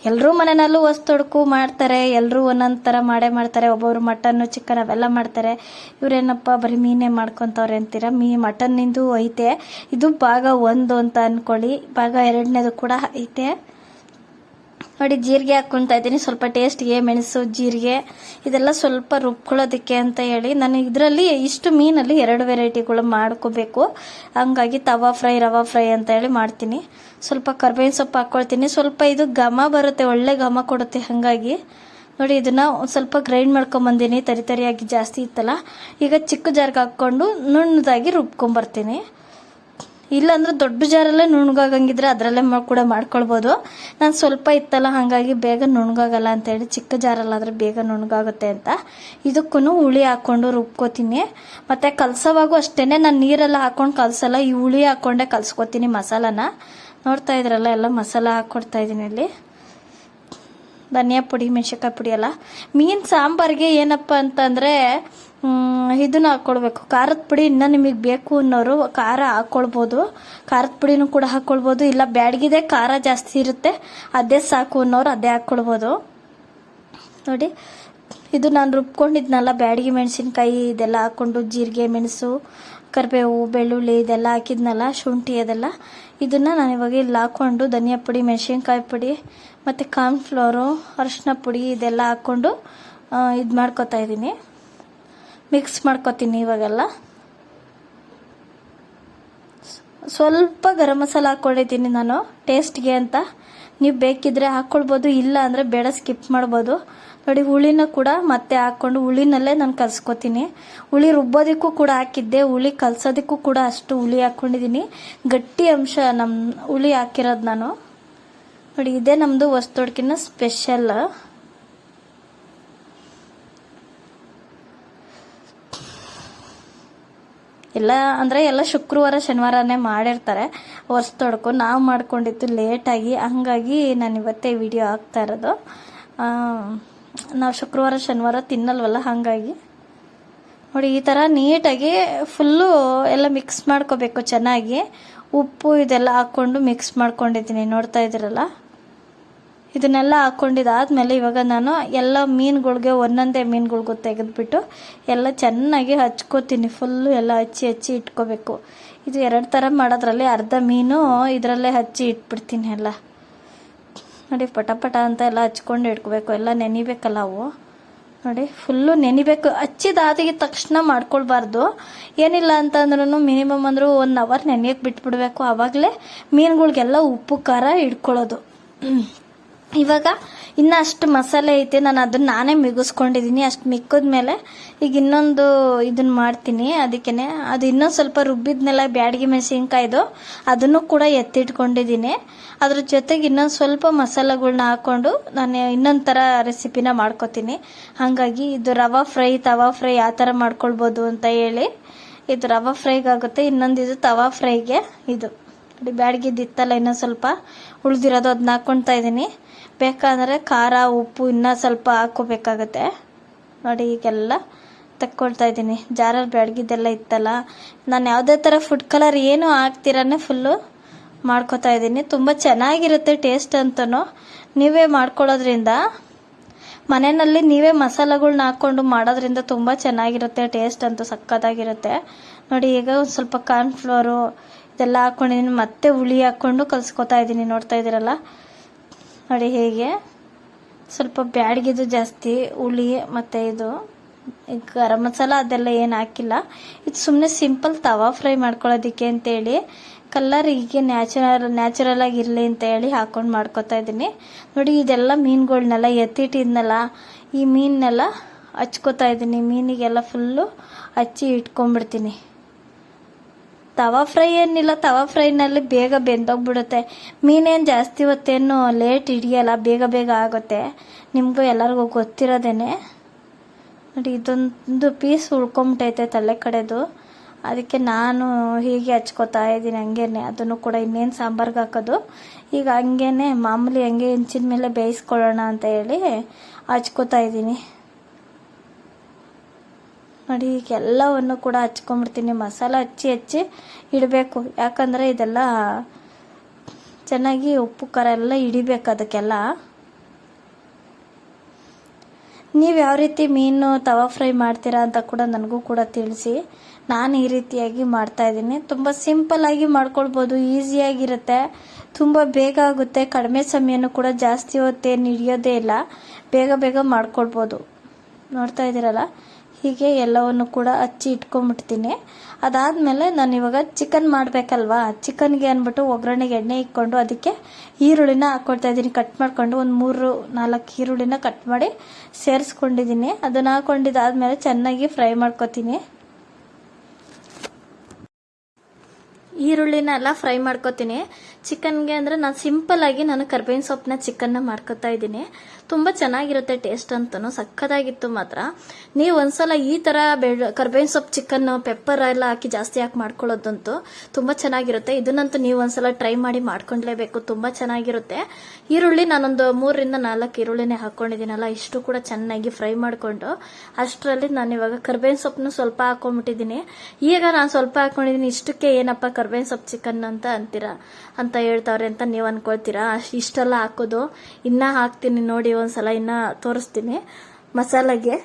ಎಲ್ಲರೂ ಮನೆಯಲ್ಲೂ ಹೊಸ್ತೊಡ್ಕು ಮಾಡ್ತಾರೆ, ಎಲ್ಲರೂ ಒಂದೊಂದು ಥರ ಮಾಡ್ತಾರೆ. ಒಬ್ಬೊಬ್ರು ಮಟನ್ನು, ಚಿಕನ್ ಅವೆಲ್ಲ ಮಾಡ್ತಾರೆ. ಇವರೇನಪ್ಪ ಬರೀ ಮೀನೇ ಮಾಡ್ಕೊತವ್ರೆ ಅಂತೀರ. ಮಟನ್ನಿಂದು ಐತೆ, ಇದು ಭಾಗ 1 ಅಂತ ಅಂದ್ಕೊಳ್ಳಿ, ಭಾಗ 2ನೇದು ಕೂಡ ಐತೆ ನೋಡಿ. ಜೀರಿಗೆ ಹಾಕ್ಕೊತಾ ಇದ್ದೀನಿ ಸ್ವಲ್ಪ ಟೇಸ್ಟ್ಗೆ, ಮೆಣಸು, ಜೀರಿಗೆ ಇದೆಲ್ಲ ಸ್ವಲ್ಪ ರುಬ್ಕೊಳ್ಳೋದಕ್ಕೆ ಅಂತ ಹೇಳಿ. ನಾನು ಇದರಲ್ಲಿ ಇಷ್ಟು ಮೀನಲ್ಲಿ 2 ವೆರೈಟಿಗಳು ಮಾಡ್ಕೋಬೇಕು, ಹಂಗಾಗಿ ತವಾ ಫ್ರೈ, ರವಾ ಫ್ರೈ ಅಂತ ಹೇಳಿ ಮಾಡ್ತೀನಿ. ಸ್ವಲ್ಪ ಕರ್ಬೇವಿನ ಸೊಪ್ಪು ಹಾಕ್ಕೊಳ್ತೀನಿ. ಸ್ವಲ್ಪ ಇದು ಘಮ ಬರುತ್ತೆ, ಒಳ್ಳೆ ಘಮ ಕೊಡುತ್ತೆ. ಹಾಗಾಗಿ ನೋಡಿ ಇದನ್ನ ಸ್ವಲ್ಪ ಗ್ರೈಂಡ್ ಮಾಡ್ಕೊಂಬಂದಿನಿ, ತರಿಯಾಗಿ ಜಾಸ್ತಿ ಇತ್ತಲ್ಲ. ಈಗ ಚಿಕ್ಕ ಜಾರ್ಗೆ ಹಾಕ್ಕೊಂಡು ನುಣ್ಣದಾಗಿ ರುಬ್ಕೊಂಬರ್ತೀನಿ. ಇಲ್ಲಾಂದ್ರೆ ದೊಡ್ಡ ಜಾರಲ್ಲೇ ನುಣ್ಣಗಾಗಂಗಿದ್ರೆ ಅದರಲ್ಲೇ ಕೂಡ ಮಾಡ್ಕೊಳ್ಬೋದು. ನಾನು ಸ್ವಲ್ಪ ಇತ್ತಲ್ಲ, ಹಾಗಾಗಿ ಬೇಗ ನುಣ್ಣಗಾಗಲ್ಲ ಅಂತೇಳಿ ಚಿಕ್ಕ ಜಾರಲ್ಲಾದರೆ ಬೇಗ ನುಣ್ಣಗಾಗುತ್ತೆ ಅಂತ ಇದಕ್ಕೂ ಹುಳಿ ಹಾಕ್ಕೊಂಡು ರುಬ್ಕೋತೀನಿ. ಮತ್ತು ಕಲಸೋವಾಗೂ ಅಷ್ಟೇ, ನಾನು ನೀರೆಲ್ಲ ಹಾಕ್ಕೊಂಡು ಕಲಸಲ್ಲ, ಈ ಹುಳಿ ಹಾಕ್ಕೊಂಡೆ ಕಲಸ್ಕೊತೀನಿ ಮಸಾಲಾನ. ನೋಡ್ತಾ ಇದ್ರಲ್ಲ ಎಲ್ಲ ಮಸಾಲ ಹಾಕ್ಕೊಡ್ತಾ ಇದ್ದೀನಿ ಇಲ್ಲಿ. ಧನಿಯಾ ಪುಡಿ, ಮೆಣಸಿನ್ಕಾಯಿ ಪುಡಿ ಎಲ್ಲ. ಮೀನು ಸಾಂಬಾರಿಗೆ ಏನಪ್ಪ ಅಂತಂದರೆ ಇದನ್ನ ಹಾಕ್ಕೊಳ್ಬೇಕು, ಖಾರದ ಪುಡಿ. ಇನ್ನೂ ನಿಮಗೆ ಬೇಕು ಅನ್ನೋರು ಖಾರ ಹಾಕ್ಕೊಳ್ಬೋದು, ಖಾರದ ಪುಡಿನೂ ಕೂಡ ಹಾಕ್ಕೊಳ್ಬೋದು. ಇಲ್ಲ ಬ್ಯಾಡಗಿದೆ ಖಾರ ಜಾಸ್ತಿ ಇರುತ್ತೆ ಅದೇ ಸಾಕು ಅನ್ನೋರು ಅದೇ ಹಾಕ್ಕೊಳ್ಬೋದು. ನೋಡಿ ಇದು ನಾನು ರುಬ್ಕೊಂಡಿದ್ನಲ್ಲ, ಬ್ಯಾಡಗಿ ಮೆಣಸಿನ್ಕಾಯಿ ಇದೆಲ್ಲ ಹಾಕ್ಕೊಂಡು, ಜೀರಿಗೆ, ಮೆಣಸು, ಕರಿಬೇವು, ಬೆಳ್ಳುಳ್ಳಿ ಇದೆಲ್ಲ ಹಾಕಿದ್ನಲ್ಲ, ಶುಂಠಿ ಅದೆಲ್ಲ, ಇದನ್ನು ನಾನು ಇವಾಗ ಇಲ್ಲಿ ಹಾಕ್ಕೊಂಡು ಧನಿಯಾ ಪುಡಿ, ಮೆಣಸಿನ್ಕಾಯಿ ಪುಡಿ ಮತ್ತು ಕಾರ್ನ್ಫ್ಲೋರು, ಅರಿಶಿನ ಪುಡಿ ಇದೆಲ್ಲ ಹಾಕ್ಕೊಂಡು ಇದು ಮಾಡ್ಕೊತಾ ಇದ್ದೀನಿ, ಮಿಕ್ಸ್ ಮಾಡ್ಕೊತೀನಿ. ಇವಾಗೆಲ್ಲ ಸ್ವಲ್ಪ ಗರಂ ಮಸಾಲ ಹಾಕ್ಕೊಂಡಿದ್ದೀನಿ ನಾನು ಟೇಸ್ಟ್ಗೆ ಅಂತ. ನೀವು ಬೇಕಿದ್ರೆ ಹಾಕ್ಕೊಳ್ಬೋದು, ಇಲ್ಲ ಅಂದರೆ ಬೇಡ ಸ್ಕಿಪ್ ಮಾಡ್ಬೋದು. ನೋಡಿ ಹುಳಿನ ಕೂಡ ಮತ್ತೆ ಹಾಕ್ಕೊಂಡು ಹುಳಿನಲ್ಲೇ ನಾನು ಕಲ್ಸ್ಕೊತೀನಿ. ಹುಳಿ ರುಬ್ಬೋದಕ್ಕೂ ಕೂಡ ಹಾಕಿದ್ದೆ, ಹುಳಿ ಕಲ್ಸೋದಕ್ಕೂ ಕೂಡ ಅಷ್ಟು ಹುಳಿ ಹಾಕ್ಕೊಂಡಿದ್ದೀನಿ. ಗಟ್ಟಿ ಅಂಶ ನಮ್ಮ ಹುಳಿ ಹಾಕಿರೋದು ನಾನು. ನೋಡಿ ಇದೇ ನಮ್ಮದು ಹೊಸ್ತೊಡ್ಕಿನ ಸ್ಪೆಷಲ್. ಎಲ್ಲ ಅಂದರೆ ಎಲ್ಲ ಶುಕ್ರವಾರ ಶನಿವಾರನೇ ಮಾಡಿರ್ತಾರೆ ಹೊಸ್ತೊಡ್ಕು. ನಾವು ಮಾಡ್ಕೊಂಡಿದ್ದು ಲೇಟಾಗಿ, ಹಂಗಾಗಿ ನಾನು ಇವತ್ತೇ ವಿಡಿಯೋ ಹಾಕ್ತಾ ಇರೋದು. ನಾವು ಶುಕ್ರವಾರ ಶನಿವಾರ ತಿನ್ನಲ್ವಲ್ಲ, ಹಾಗಾಗಿ ನೋಡಿ ಈ ಥರ ನೀಟಾಗಿ ಫುಲ್ಲು ಎಲ್ಲ ಮಿಕ್ಸ್ ಮಾಡ್ಕೋಬೇಕು ಚೆನ್ನಾಗಿ. ಉಪ್ಪು ಇದೆಲ್ಲ ಹಾಕ್ಕೊಂಡು ಮಿಕ್ಸ್ ಮಾಡ್ಕೊಂಡಿದ್ದೀನಿ. ನೋಡ್ತಾ ಇದ್ದೀರಲ್ಲ ಇದನ್ನೆಲ್ಲ ಹಾಕ್ಕೊಂಡಿದ್ದಾದ್ಮೇಲೆ ಇವಾಗ ನಾನು ಎಲ್ಲ ಮೀನುಗಳ್ಗೆ ಒಂದೊಂದೇ ಮೀನುಗಳ್ಗೂ ತೆಗೆದುಬಿಟ್ಟು ಎಲ್ಲ ಚೆನ್ನಾಗಿ ಹಚ್ಕೋತೀನಿ. ಫುಲ್ಲು ಎಲ್ಲ ಹಚ್ಚಿ ಇಟ್ಕೋಬೇಕು. ಇದು 2 ಥರ ಮಾಡೋದ್ರಲ್ಲಿ ಅರ್ಧ ಮೀನು ಇದರಲ್ಲೇ ಹಚ್ಚಿ ಇಟ್ಬಿಡ್ತೀನಿ ಎಲ್ಲ. ನೋಡಿ ಪಟ ಅಂತ ಎಲ್ಲ ಹಚ್ಕೊಂಡು ಇಟ್ಕೋಬೇಕು. ಎಲ್ಲ ನೆನಿಬೇಕಲ್ಲ ಅವು. ನೋಡಿ ಫುಲ್ಲು ನೆನಿಬೇಕು. ಹಚ್ಚಿದಾದಿದ ತಕ್ಷಣ ಮಾಡ್ಕೊಳ್ಬಾರ್ದು. ಏನಿಲ್ಲ ಅಂತಂದ್ರೂ ಮಿನಿಮಮ್ ಅಂದರೂ 1 ಅವರ್ ನೆನೆಯಕ್ಕೆ ಬಿಟ್ಬಿಡ್ಬೇಕು. ಆವಾಗಲೇ ಮೀನುಗಳಿಗೆಲ್ಲ ಉಪ್ಪು ಖಾರ ಹಿಡ್ಕೊಳ್ಳೋದು. ಇವಾಗ ಇನ್ನೂ ಅಷ್ಟು ಮಸಾಲೆ ಐತೆ, ನಾನು ಅದನ್ನು ನಾನೇ ಮಿಗಿಸ್ಕೊಂಡಿದ್ದೀನಿ. ಅಷ್ಟು ಮಿಕ್ಕಿದ್ಮೇಲೆ ಈಗ ಇನ್ನೊಂದು ಇದನ್ನು ಮಾಡ್ತೀನಿ. ಅದಕ್ಕೇ ಅದು ಇನ್ನೊಂದು ಸ್ವಲ್ಪ ರುಬ್ಬಿದ್ನೆಲ್ಲ ಬ್ಯಾಡಗಿ ಮೆಣಸಿನ್ಕಾಯ್ದು ಅದನ್ನು ಕೂಡ ಎತ್ತಿಟ್ಕೊಂಡಿದ್ದೀನಿ. ಅದ್ರ ಜೊತೆಗೆ ಇನ್ನೊಂದು ಸ್ವಲ್ಪ ಮಸಾಲೆಗಳ್ನ ಹಾಕ್ಕೊಂಡು ನಾನು ಇನ್ನೊಂದು ಥರ ರೆಸಿಪಿನ ಮಾಡ್ಕೋತೀನಿ. ಹಾಗಾಗಿ ಇದು ರವಾ ಫ್ರೈ, ತವಾ ಫ್ರೈ ಆ ಥರ ಮಾಡ್ಕೊಳ್ಬೋದು ಅಂತ ಹೇಳಿ ಇದು ರವಾ ಫ್ರೈಗಾಗುತ್ತೆ. ಇನ್ನೊಂದು ಇದು ತವಾ ಫ್ರೈಗೆ ಇದು ಬ್ಯಾಡಗಿದ್ದಿತ್ತಲ್ಲ ಇನ್ನೂ ಸ್ವಲ್ಪ ಉಳಿದಿರೋದು ಅದನ್ನ ಹಾಕ್ಕೊಳ್ತಾ ಇದ್ದೀನಿ. ಬೇಕಾದರೆ ಖಾರ ಉಪ್ಪು ಇನ್ನೂ ಸ್ವಲ್ಪ ಹಾಕ್ಕೋಬೇಕಾಗತ್ತೆ. ನೋಡಿ ಈಗೆಲ್ಲ ತಕ್ಕೊಳ್ತಾ ಇದ್ದೀನಿ. ಜಾರಲ್ಲಿ ಬ್ಯಾಡಗಿದ್ದೆಲ್ಲ ಇತ್ತಲ್ಲ, ನಾನು ಯಾವುದೇ ಥರ ಫುಡ್ ಕಲರ್ ಏನು ಹಾಕ್ತಿರಾನೆ ಫುಲ್ಲು ಮಾಡ್ಕೋತಾ ಇದ್ದೀನಿ. ತುಂಬ ಚೆನ್ನಾಗಿರುತ್ತೆ ಟೇಸ್ಟ್ ಅಂತೂ. ನೀವೇ ಮಾಡ್ಕೊಳ್ಳೋದ್ರಿಂದ ಮನೆಯಲ್ಲಿ ನೀವೇ ಮಸಾಲೆಗಳ್ನ ಹಾಕ್ಕೊಂಡು ಮಾಡೋದ್ರಿಂದ ತುಂಬ ಚೆನ್ನಾಗಿರುತ್ತೆ. ಟೇಸ್ಟ್ ಅಂತೂ ಸಕ್ಕತ್ತಾಗಿರುತ್ತೆ. ನೋಡಿ ಈಗ ಒಂದು ಸ್ವಲ್ಪ ಕಾರ್ನ್ಫ್ಲೋರು ಇದೆಲ್ಲ ಹಾಕ್ಕೊಂಡಿದ್ದೀನಿ. ಮತ್ತೆ ಹುಳಿ ಹಾಕ್ಕೊಂಡು ಕಲಿಸ್ಕೊತಾ ಇದ್ದೀನಿ. ನೋಡ್ತಾ ಇದ್ದೀರಲ್ಲ ನೋಡಿ ಹೇಗೆ. ಸ್ವಲ್ಪ ಬ್ಯಾಡಗಿದು ಜಾಸ್ತಿ, ಹುಳಿ ಮತ್ತು ಇದು ಗರಂ ಮಸಾಲ ಅದೆಲ್ಲ ಏನು ಹಾಕಿಲ್ಲ. ಇದು ಸುಮ್ಮನೆ ಸಿಂಪಲ್ ತವಾ ಫ್ರೈ ಮಾಡ್ಕೊಳ್ಳೋದಕ್ಕೆ ಅಂತೇಳಿ ಕಲರ್ ಹೀಗೆ ನ್ಯಾಚುರಲ್ ಆಗಿರಲಿ ಅಂತ ಹೇಳಿ ಹಾಕೊಂಡು ಮಾಡ್ಕೊತಾ ಇದ್ದೀನಿ. ನೋಡಿ ಇದೆಲ್ಲ ಮೀನುಗಳ್ನೆಲ್ಲ ಎತ್ತಿಟ್ಟಿದ್ನಲ್ಲ, ಈ ಮೀನನ್ನೆಲ್ಲ ಹಚ್ಕೋತಾ ಇದ್ದೀನಿ. ಮೀನಿಗೆಲ್ಲ ಫುಲ್ಲು ಹಚ್ಚಿ ಇಟ್ಕೊಂಡ್ಬಿಡ್ತೀನಿ. ತವಾ ಫ್ರೈ ಏನಿಲ್ಲ, ತವಾ ಫ್ರೈನಲ್ಲಿ ಬೇಗ ಬೆಂದೋಗ್ಬಿಡುತ್ತೆ. ಮೀನೇನು ಜಾಸ್ತಿ ಹೊತ್ತೇನು ಲೇಟ್ ಹಿಡಿಯಲ್ಲ, ಬೇಗ ಆಗುತ್ತೆ. ನಿಮಗೂ ಎಲ್ಲರಿಗೂ ಗೊತ್ತಿರೋದೇನೆ. ನೋಡಿ ಇದೊಂದು ಪೀಸ್ ಉಳ್ಕೊಂಬಿಟ್ಟೈತೆ ತಲೆ ಕಡೆದು, ಅದಕ್ಕೆ ನಾನು ಹೀಗೆ ಹಚ್ಕೋತಾ ಇದ್ದೀನಿ ಹಂಗೇನೆ. ಅದನ್ನು ಕೂಡ ಇನ್ನೇನು ಸಾಂಬಾರ್ಗೆ ಹಾಕೋದು. ಈಗ ಹಂಗೇನೆ ಮಾಮೂಲಿ ಹಂಗೆ ಹೆಂಚಿನ ಮೇಲೆ ಬೇಯಿಸ್ಕೊಳ್ಳೋಣ ಅಂತ ಹೇಳಿ ಹಚ್ಕೋತಾ ಇದ್ದೀನಿ. ನೋಡಿ ಈಗ ಎಲ್ಲವನ್ನು ಕೂಡ ಹಚ್ಕೊಂಡ್ಬಿಡ್ತೀನಿ. ಮಸಾಲ ಹಚ್ಚಿ ಇಡಬೇಕು. ಯಾಕಂದರೆ ಇದೆಲ್ಲ ಚೆನ್ನಾಗಿ ಉಪ್ಪು ಖಾರ ಎಲ್ಲ ಹಿಡಿಬೇಕು ಅದಕ್ಕೆಲ್ಲ. ನೀವು ಯಾವ ರೀತಿ ಮೀನು ತವಾ ಫ್ರೈ ಮಾಡ್ತೀರಾ ಅಂತ ಕೂಡ ನನಗೂ ಕೂಡ ತಿಳಿಸಿ. ನಾನು ಈ ರೀತಿಯಾಗಿ ಮಾಡ್ತಾಯಿದ್ದೀನಿ. ತುಂಬ ಸಿಂಪಲ್ಲಾಗಿ ಮಾಡ್ಕೊಳ್ಬೋದು, ಈಸಿಯಾಗಿರುತ್ತೆ, ತುಂಬ ಬೇಗ ಆಗುತ್ತೆ. ಕಡಿಮೆ ಸಮಯನೂ ಕೂಡ ಜಾಸ್ತಿ ಹೊತ್ತೇನು ಹಿಡಿಯೋದೇ ಇಲ್ಲ, ಬೇಗ ಮಾಡ್ಕೊಳ್ಬೋದು. ನೋಡ್ತಾ ಇದ್ದೀರಲ್ಲ, ಹೀಗೆ ಎಲ್ಲವನ್ನು ಕೂಡ ಹಚ್ಚಿ ಇಟ್ಕೊಂಡ್ಬಿಡ್ತೀನಿ. ಅದಾದಮೇಲೆ ನಾನು ಇವಾಗ ಚಿಕನ್ ಮಾಡಬೇಕಲ್ವಾ, ಚಿಕನ್ಗೆ ಅಂದ್ಬಿಟ್ಟು ಒಗ್ಗರಣೆಗೆ ಎಣ್ಣೆ ಇಕ್ಕೊಂಡು ಅದಕ್ಕೆ ಈರುಳ್ಳಿನ ಹಾಕ್ಕೊಳ್ತಾ ಇದ್ದೀನಿ. ಕಟ್ ಮಾಡಿಕೊಂಡು ಒಂದು 3-4 ಈರುಳ್ಳಿನ ಕಟ್ ಮಾಡಿ ಸೇರಿಸ್ಕೊಂಡಿದ್ದೀನಿ. ಅದನ್ನು ಹಾಕ್ಕೊಂಡಿದ್ದಾದ್ಮೇಲೆ ಚೆನ್ನಾಗಿ ಫ್ರೈ ಮಾಡ್ಕೊತೀನಿ. ಈರುಳ್ಳಿನ ಎಲ್ಲ ಫ್ರೈ ಮಾಡ್ಕೊತೀನಿ. ಚಿಕನ್ಗೆ ಅಂದರೆ ನಾನು ಸಿಂಪಲ್ಲಾಗಿ ನಾನು ಕರ್ಬೇವಿನ ಸೊಪ್ಪನ್ನ ಚಿಕನ್ನ ಮಾಡ್ಕೊತಾ ಇದ್ದೀನಿ. ತುಂಬ ಚೆನ್ನಾಗಿರುತ್ತೆ ಟೇಸ್ಟ್ ಅಂತೂ ಸಕ್ಕತ್ತಾಗಿತ್ತು ಮಾತ್ರ. ನೀವು ಒಂದ್ಸಲ ಈ ಥರ ಕರ್ಬೇವಿನ ಸೊಪ್ಪು ಚಿಕನ್ ಪೆಪ್ಪರ್ ಎಲ್ಲ ಹಾಕಿ ಜಾಸ್ತಿ ಹಾಕಿ ಮಾಡ್ಕೊಳ್ಳೋದಂತೂ ತುಂಬ ಚೆನ್ನಾಗಿರುತ್ತೆ. ಇದನ್ನಂತೂ ನೀವು ಒಂದ್ಸಲ ಟ್ರೈ ಮಾಡಿ ಮಾಡ್ಕೊಂಡ್ಲೇಬೇಕು, ತುಂಬ ಚೆನ್ನಾಗಿರುತ್ತೆ. ಈರುಳ್ಳಿ ನಾನೊಂದು 3-4 ಈರುಳ್ಳಿನೇ ಹಾಕ್ಕೊಂಡಿದ್ದೀನಲ್ಲ, ಇಷ್ಟು ಕೂಡ ಚೆನ್ನಾಗಿ ಫ್ರೈ ಮಾಡಿಕೊಂಡು ಅಷ್ಟರಲ್ಲಿ ನಾನು ಇವಾಗ ಕರ್ಬೇವಿನ ಸೊಪ್ಪನ್ನು ಸ್ವಲ್ಪ ಹಾಕೊಂಡ್ಬಿಟ್ಟಿದ್ದೀನಿ. ಈಗ ನಾನು ಸ್ವಲ್ಪ ಹಾಕ್ಕೊಂಡಿದ್ದೀನಿ. ಇಷ್ಟಕ್ಕೆ ಏನಪ್ಪ ಕರ್ಬೇವಿನ ಸೊಪ್ಪು ಚಿಕನ್ ಅಂತ ಅಂತೀರಾ ಅಂತ ಹೇಳ್ತಾವ್ರೆ ಅಂತ ನೀವು ಅನ್ಕೊಳ್ತೀರಾ. ಇಷ್ಟೆಲ್ಲ ಹಾಕೋದು ಇನ್ನೂ ಹಾಕ್ತೀನಿ ನೋಡಿ, ಒಂದ್ಸಲ ಇನ್ನೂ ತೋರಿಸ್ತೀನಿ ಮಸಾಲೆಗೆ.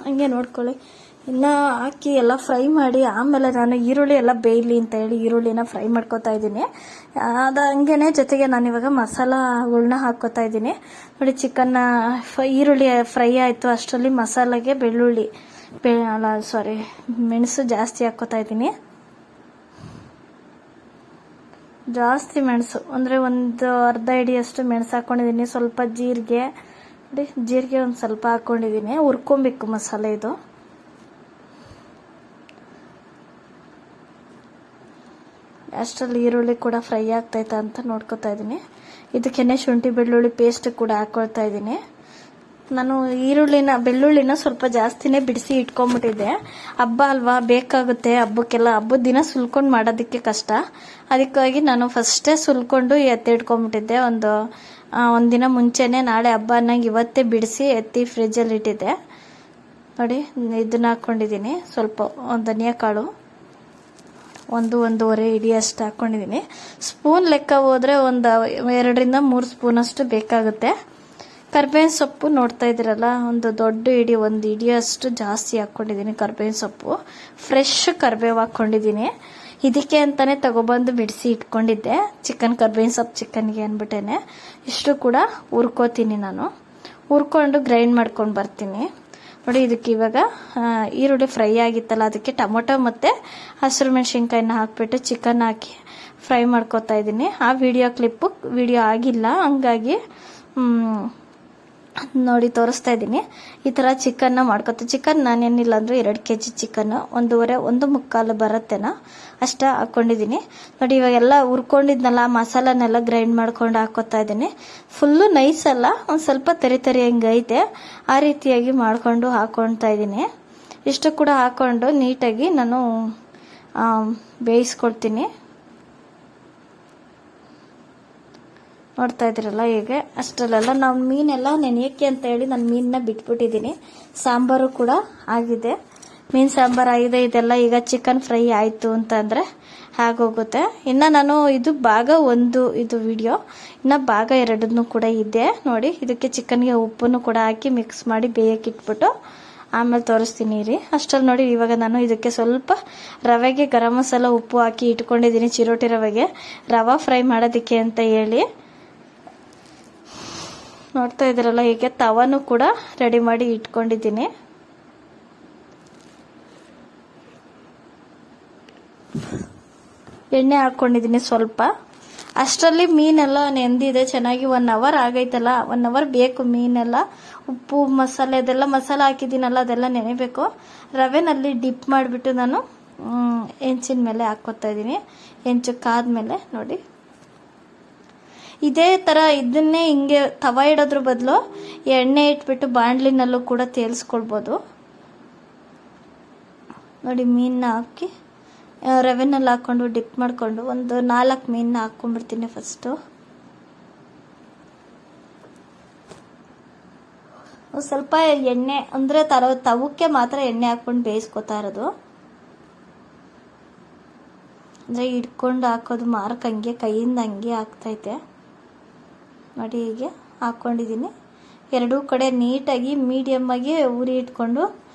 ಹಂಗೆ ನೋಡ್ಕೊಳ್ಳಿ. ಇನ್ನು ಹಾಕಿ ಎಲ್ಲ ಫ್ರೈ ಮಾಡಿ ಆಮೇಲೆ ನಾನು ಈರುಳ್ಳಿ ಎಲ್ಲ ಬೇಯಲಿ ಅಂತ ಹೇಳಿ ಈರುಳ್ಳಿನ ಫ್ರೈ ಮಾಡ್ಕೊತಾ ಇದ್ದೀನಿ. ಅದು ಹಂಗೇನೆ ಜೊತೆಗೆ ನಾನು ಇವಾಗ ಮಸಾಲಗಳನ್ನ ಹಾಕ್ಕೋತಾ ಇದ್ದೀನಿ. ನೋಡಿ ಚಿಕನ್ನ ಈರುಳ್ಳಿ ಫ್ರೈ ಆಯಿತು, ಅಷ್ಟರಲ್ಲಿ ಮಸಾಲೆಗೆ ಮೆಣಸು ಜಾಸ್ತಿ ಹಾಕ್ಕೋತಾ ಇದ್ದೀನಿ. ಜಾಸ್ತಿ ಮೆಣಸು ಅಂದರೆ ಒಂದು ಅರ್ಧ ಹಿಡಿಯಷ್ಟು ಮೆಣಸು ಹಾಕ್ಕೊಂಡಿದ್ದೀನಿ. ಸ್ವಲ್ಪ ಜೀರಿಗೆ ಒಂದು ಸ್ವಲ್ಪ ಹಾಕ್ಕೊಂಡಿದ್ದೀನಿ. ಹುರ್ಕೊಬೇಕು ಮಸಾಲೆ ಇದು. ಅಷ್ಟರಲ್ಲಿ ಈರುಳ್ಳಿ ಕೂಡ ಫ್ರೈ ಆಗ್ತೈತೆ ಅಂತ ನೋಡ್ಕೊತಾ ಇದ್ದೀನಿ. ಇದಕ್ಕೇನೆ ಶುಂಠಿ ಬೆಳ್ಳುಳ್ಳಿ ಪೇಸ್ಟ್ ಕೂಡ ಹಾಕ್ಕೊಳ್ತಾ ಇದ್ದೀನಿ. ನಾನು ಬೆಳ್ಳುಳ್ಳಿನ ಸ್ವಲ್ಪ ಜಾಸ್ತಿನೇ ಬಿಡಿಸಿ ಇಟ್ಕೊಂಡ್ಬಿಟ್ಟಿದ್ದೆ. ಹಬ್ಬ ಅಲ್ವಾ, ಬೇಕಾಗುತ್ತೆ ಹಬ್ಬಕ್ಕೆಲ್ಲ. ಹಬ್ಬದ ದಿನ ಸುಲ್ಕೊಂಡು ಮಾಡೋದಕ್ಕೆ ಕಷ್ಟ, ಅದಕ್ಕಾಗಿ ನಾನು ಫಸ್ಟೇ ಸುಲ್ಕೊಂಡು ಎತ್ತಿಟ್ಕೊಂಡ್ಬಿಟ್ಟಿದ್ದೆ. ಒಂದು ದಿನ ಮುಂಚೆನೇ, ನಾಳೆ ಹಬ್ಬ ಅನ್ನಂಗೆ ಇವತ್ತೇ ಬಿಡಿಸಿ ಎತ್ತಿ ಫ್ರಿಜ್ಜಲ್ಲಿ ಇಟ್ಟಿದ್ದೆ. ನೋಡಿ ಇದನ್ನ ಹಾಕ್ಕೊಂಡಿದ್ದೀನಿ. ಸ್ವಲ್ಪ ಧನಿಯಾ ಕಾಳು ಒಂದೂವರೆ ಇಡಿ ಅಷ್ಟು ಹಾಕ್ಕೊಂಡಿದ್ದೀನಿ. ಸ್ಪೂನ್ ಲೆಕ್ಕ ಹೋದರೆ ಒಂದು 2ರಿಂದ 3 ಸ್ಪೂನಷ್ಟು ಬೇಕಾಗುತ್ತೆ. ಕರ್ಬೇವಿನ ಸೊಪ್ಪು ನೋಡ್ತಾ ಇದ್ದೀರಲ್ಲ, ಒಂದು ದೊಡ್ಡ ಇಡಿ, 1 ಇಡಿಯಷ್ಟು ಜಾಸ್ತಿ ಹಾಕ್ಕೊಂಡಿದ್ದೀನಿ. ಕರ್ಬೇವಿನ ಸೊಪ್ಪು ಫ್ರೆಶ್ ಕರ್ಬೇವು ಹಾಕ್ಕೊಂಡಿದ್ದೀನಿ. ಇದಕ್ಕೆ ಅಂತಲೇ ತಗೊಬಂದು ಬಿಡಿಸಿ ಇಟ್ಕೊಂಡಿದ್ದೆ, ಚಿಕನ್ ಕರ್ಬೇವಿನ ಸೊಪ್ಪು ಚಿಕನ್ಗೆ ಅಂದ್ಬಿಟ್ಟೇನೆ. ಇಷ್ಟು ಕೂಡ ಹುರ್ಕೋತೀನಿ ನಾನು. ಹುರ್ಕೊಂಡು ಗ್ರೈಂಡ್ ಮಾಡ್ಕೊಂಡು ಬರ್ತೀನಿ. ನೋಡಿ, ಇದಕ್ಕೆ ಇವಾಗ ಈರುಳ್ಳಿ ಫ್ರೈ ಆಗಿತ್ತಲ್ಲ, ಅದಕ್ಕೆ ಟೊಮೊಟೊ ಮತ್ತು ಹಸಿರು ಮೆಣಸಿನ್ಕಾಯಿನ ಹಾಕಿಬಿಟ್ಟು ಚಿಕನ್ ಹಾಕಿ ಫ್ರೈ ಮಾಡ್ಕೊತಾ ಇದ್ದೀನಿ. ಆ ವಿಡಿಯೋ ಆಗಿಲ್ಲ, ಹಂಗಾಗಿ ನೋಡಿ ತೋರಿಸ್ತಾ ಇದ್ದೀನಿ. ಈ ಥರ ಚಿಕನ್ನ ಮಾಡ್ಕೊತೀನಿ. ಚಿಕನ್ ನಾನೇನಿಲ್ಲ ಅಂದರೂ 2 kg ಚಿಕನ್ನು, 1.25 ಬರುತ್ತೇನೋ ಅಷ್ಟೇ ಹಾಕ್ಕೊಂಡಿದ್ದೀನಿ. ನೋಡಿ, ಇವಾಗೆಲ್ಲ ಹುರ್ಕೊಂಡಿದ್ನಲ್ಲ, ಮಸಾಲನೆಲ್ಲ ಗ್ರೈಂಡ್ ಮಾಡ್ಕೊಂಡು ಹಾಕ್ಕೊತಾ ಇದ್ದೀನಿ. ಫುಲ್ಲು ನೈಸ್ ಅಲ್ಲ, ಒಂದು ಸ್ವಲ್ಪ ತರಿ ಹೆಂಗೈತೆ ಆ ರೀತಿಯಾಗಿ ಮಾಡ್ಕೊಂಡು ಹಾಕ್ಕೊಳ್ತಾ ಇದ್ದೀನಿ. ಇಷ್ಟು ಕೂಡ ಹಾಕ್ಕೊಂಡು ನೀಟಾಗಿ ನಾನು ಬೇಯಿಸ್ಕೊಳ್ತೀನಿ. ನೋಡ್ತಾ ಇದ್ದೀರಲ್ಲ, ಹೀಗೆ ಅಷ್ಟರಲ್ಲೆಲ್ಲ ನಾವು ಮೀನೆಲ್ಲ ನೆನೆಯೋಕ್ಕೆ ಅಂತ ಹೇಳಿ ನಾನು ಮೀನನ್ನ ಬಿಟ್ಬಿಟ್ಟಿದ್ದೀನಿ. ಸಾಂಬಾರು ಕೂಡ ಆಗಿದೆ, ಮೀನು ಸಾಂಬಾರು ಆಗಿದೆ. ಇದೆಲ್ಲ ಈಗ ಚಿಕನ್ ಫ್ರೈ ಆಯಿತು ಅಂತಂದರೆ ಆಗೋಗುತ್ತೆ. ಇನ್ನು ನಾನು ಇದು ಭಾಗ 1 ಇದು ವಿಡಿಯೋ, ಇನ್ನು ಭಾಗ 2 ಕೂಡ ಇದೆ. ನೋಡಿ, ಇದಕ್ಕೆ ಚಿಕನ್ಗೆ ಉಪ್ಪನ್ನು ಕೂಡ ಹಾಕಿ ಮಿಕ್ಸ್ ಮಾಡಿ ಬೇಯಕ್ಕೆ ಇಟ್ಬಿಟ್ಟು ಆಮೇಲೆ ತೋರಿಸ್ತೀನಿ ರೀ. ಅಷ್ಟರಲ್ಲಿ ನೋಡಿ, ಇವಾಗ ನಾನು ಇದಕ್ಕೆ ಸ್ವಲ್ಪ ರವೆಗೆ ಗರಂ ಮಸಾಲ ಉಪ್ಪು ಹಾಕಿ ಇಟ್ಕೊಂಡಿದ್ದೀನಿ. ಚಿರೋಟಿ ರವೆಗೆ ರವೆ ಫ್ರೈ ಮಾಡೋದಕ್ಕೆ ಅಂತ ಹೇಳಿ. ನೋಡ್ತಾ ಇದ್ದೀರಲ್ಲ, ಹೀಗೆ ತವಾನು ಕೂಡ ರೆಡಿ ಮಾಡಿ ಇಟ್ಕೊಂಡಿದ್ದೀನಿ. ಎಣ್ಣೆ ಹಾಕ್ಕೊಂಡಿದ್ದೀನಿ ಸ್ವಲ್ಪ. ಅಷ್ಟರಲ್ಲಿ ಮೀನೆಲ್ಲ ನೆಂದಿದೆ ಚೆನ್ನಾಗಿ. 1 hour ಆಗೈತಲ್ಲ, 1 hour ಬೇಕು ಮೀನೆಲ್ಲ. ಉಪ್ಪು ಮಸಾಲೆ ಅದೆಲ್ಲ ಮಸಾಲೆ ಹಾಕಿದ್ದೀನಲ್ಲ, ಅದೆಲ್ಲ ನೆನೆಬೇಕು. ರವೆನಲ್ಲಿ ಡಿಪ್ ಮಾಡಿಬಿಟ್ಟು ನಾನು ಹೆಂಚಿನ ಮೇಲೆ ಹಾಕ್ಕೊತಾ ಇದ್ದೀನಿ. ಹೆಂಚಕ್ಕಾದ್ಮೇಲೆ ನೋಡಿ, ಇದೇ ಥರ ಇದನ್ನೇ ಹಿಂಗೆ ತವ ಇಡೋದ್ರ ಬದಲು ಎಣ್ಣೆ ಇಟ್ಬಿಟ್ಟು ಬಾಣಲಿನಲ್ಲೂ ಕೂಡ ತೇಲ್ಸ್ಕೊಳ್ಬೋದು. ನೋಡಿ, ಮೀನನ್ನ ಹಾಕಿ ರವೆನಲ್ಲಿ ಹಾಕ್ಕೊಂಡು ಡಿಪ್ ಮಾಡಿಕೊಂಡು ಒಂದು 4 ಮೀನನ್ನ ಹಾಕ್ಕೊಂಡ್ಬಿಡ್ತೀನಿ ಫಸ್ಟು. ಸ್ವಲ್ಪ ಎಣ್ಣೆ ಅಂದರೆ ತವಕ್ಕೆ ಮಾತ್ರ ಎಣ್ಣೆ ಹಾಕ್ಕೊಂಡು ಬೇಯಿಸ್ಕೊತಾ ಇರೋದು. ಅಂದರೆ ಹಿಡ್ಕೊಂಡು ಹಾಕೋದು ಮಾರ್ಕ್ ಹಂಗೆ ಕೈಯಿಂದ ಹಂಗೆ ಆಗ್ತೈತೆ. ನೋಡಿ, ಹೀಗೆ ಹಾಕ್ಕೊಂಡಿದ್ದೀನಿ. 2 ಕಡೆ ನೀಟಾಗಿ ಮೀಡಿಯಮ್ಮಾಗಿ ಉರಿ ಇಟ್ಕೊಂಡು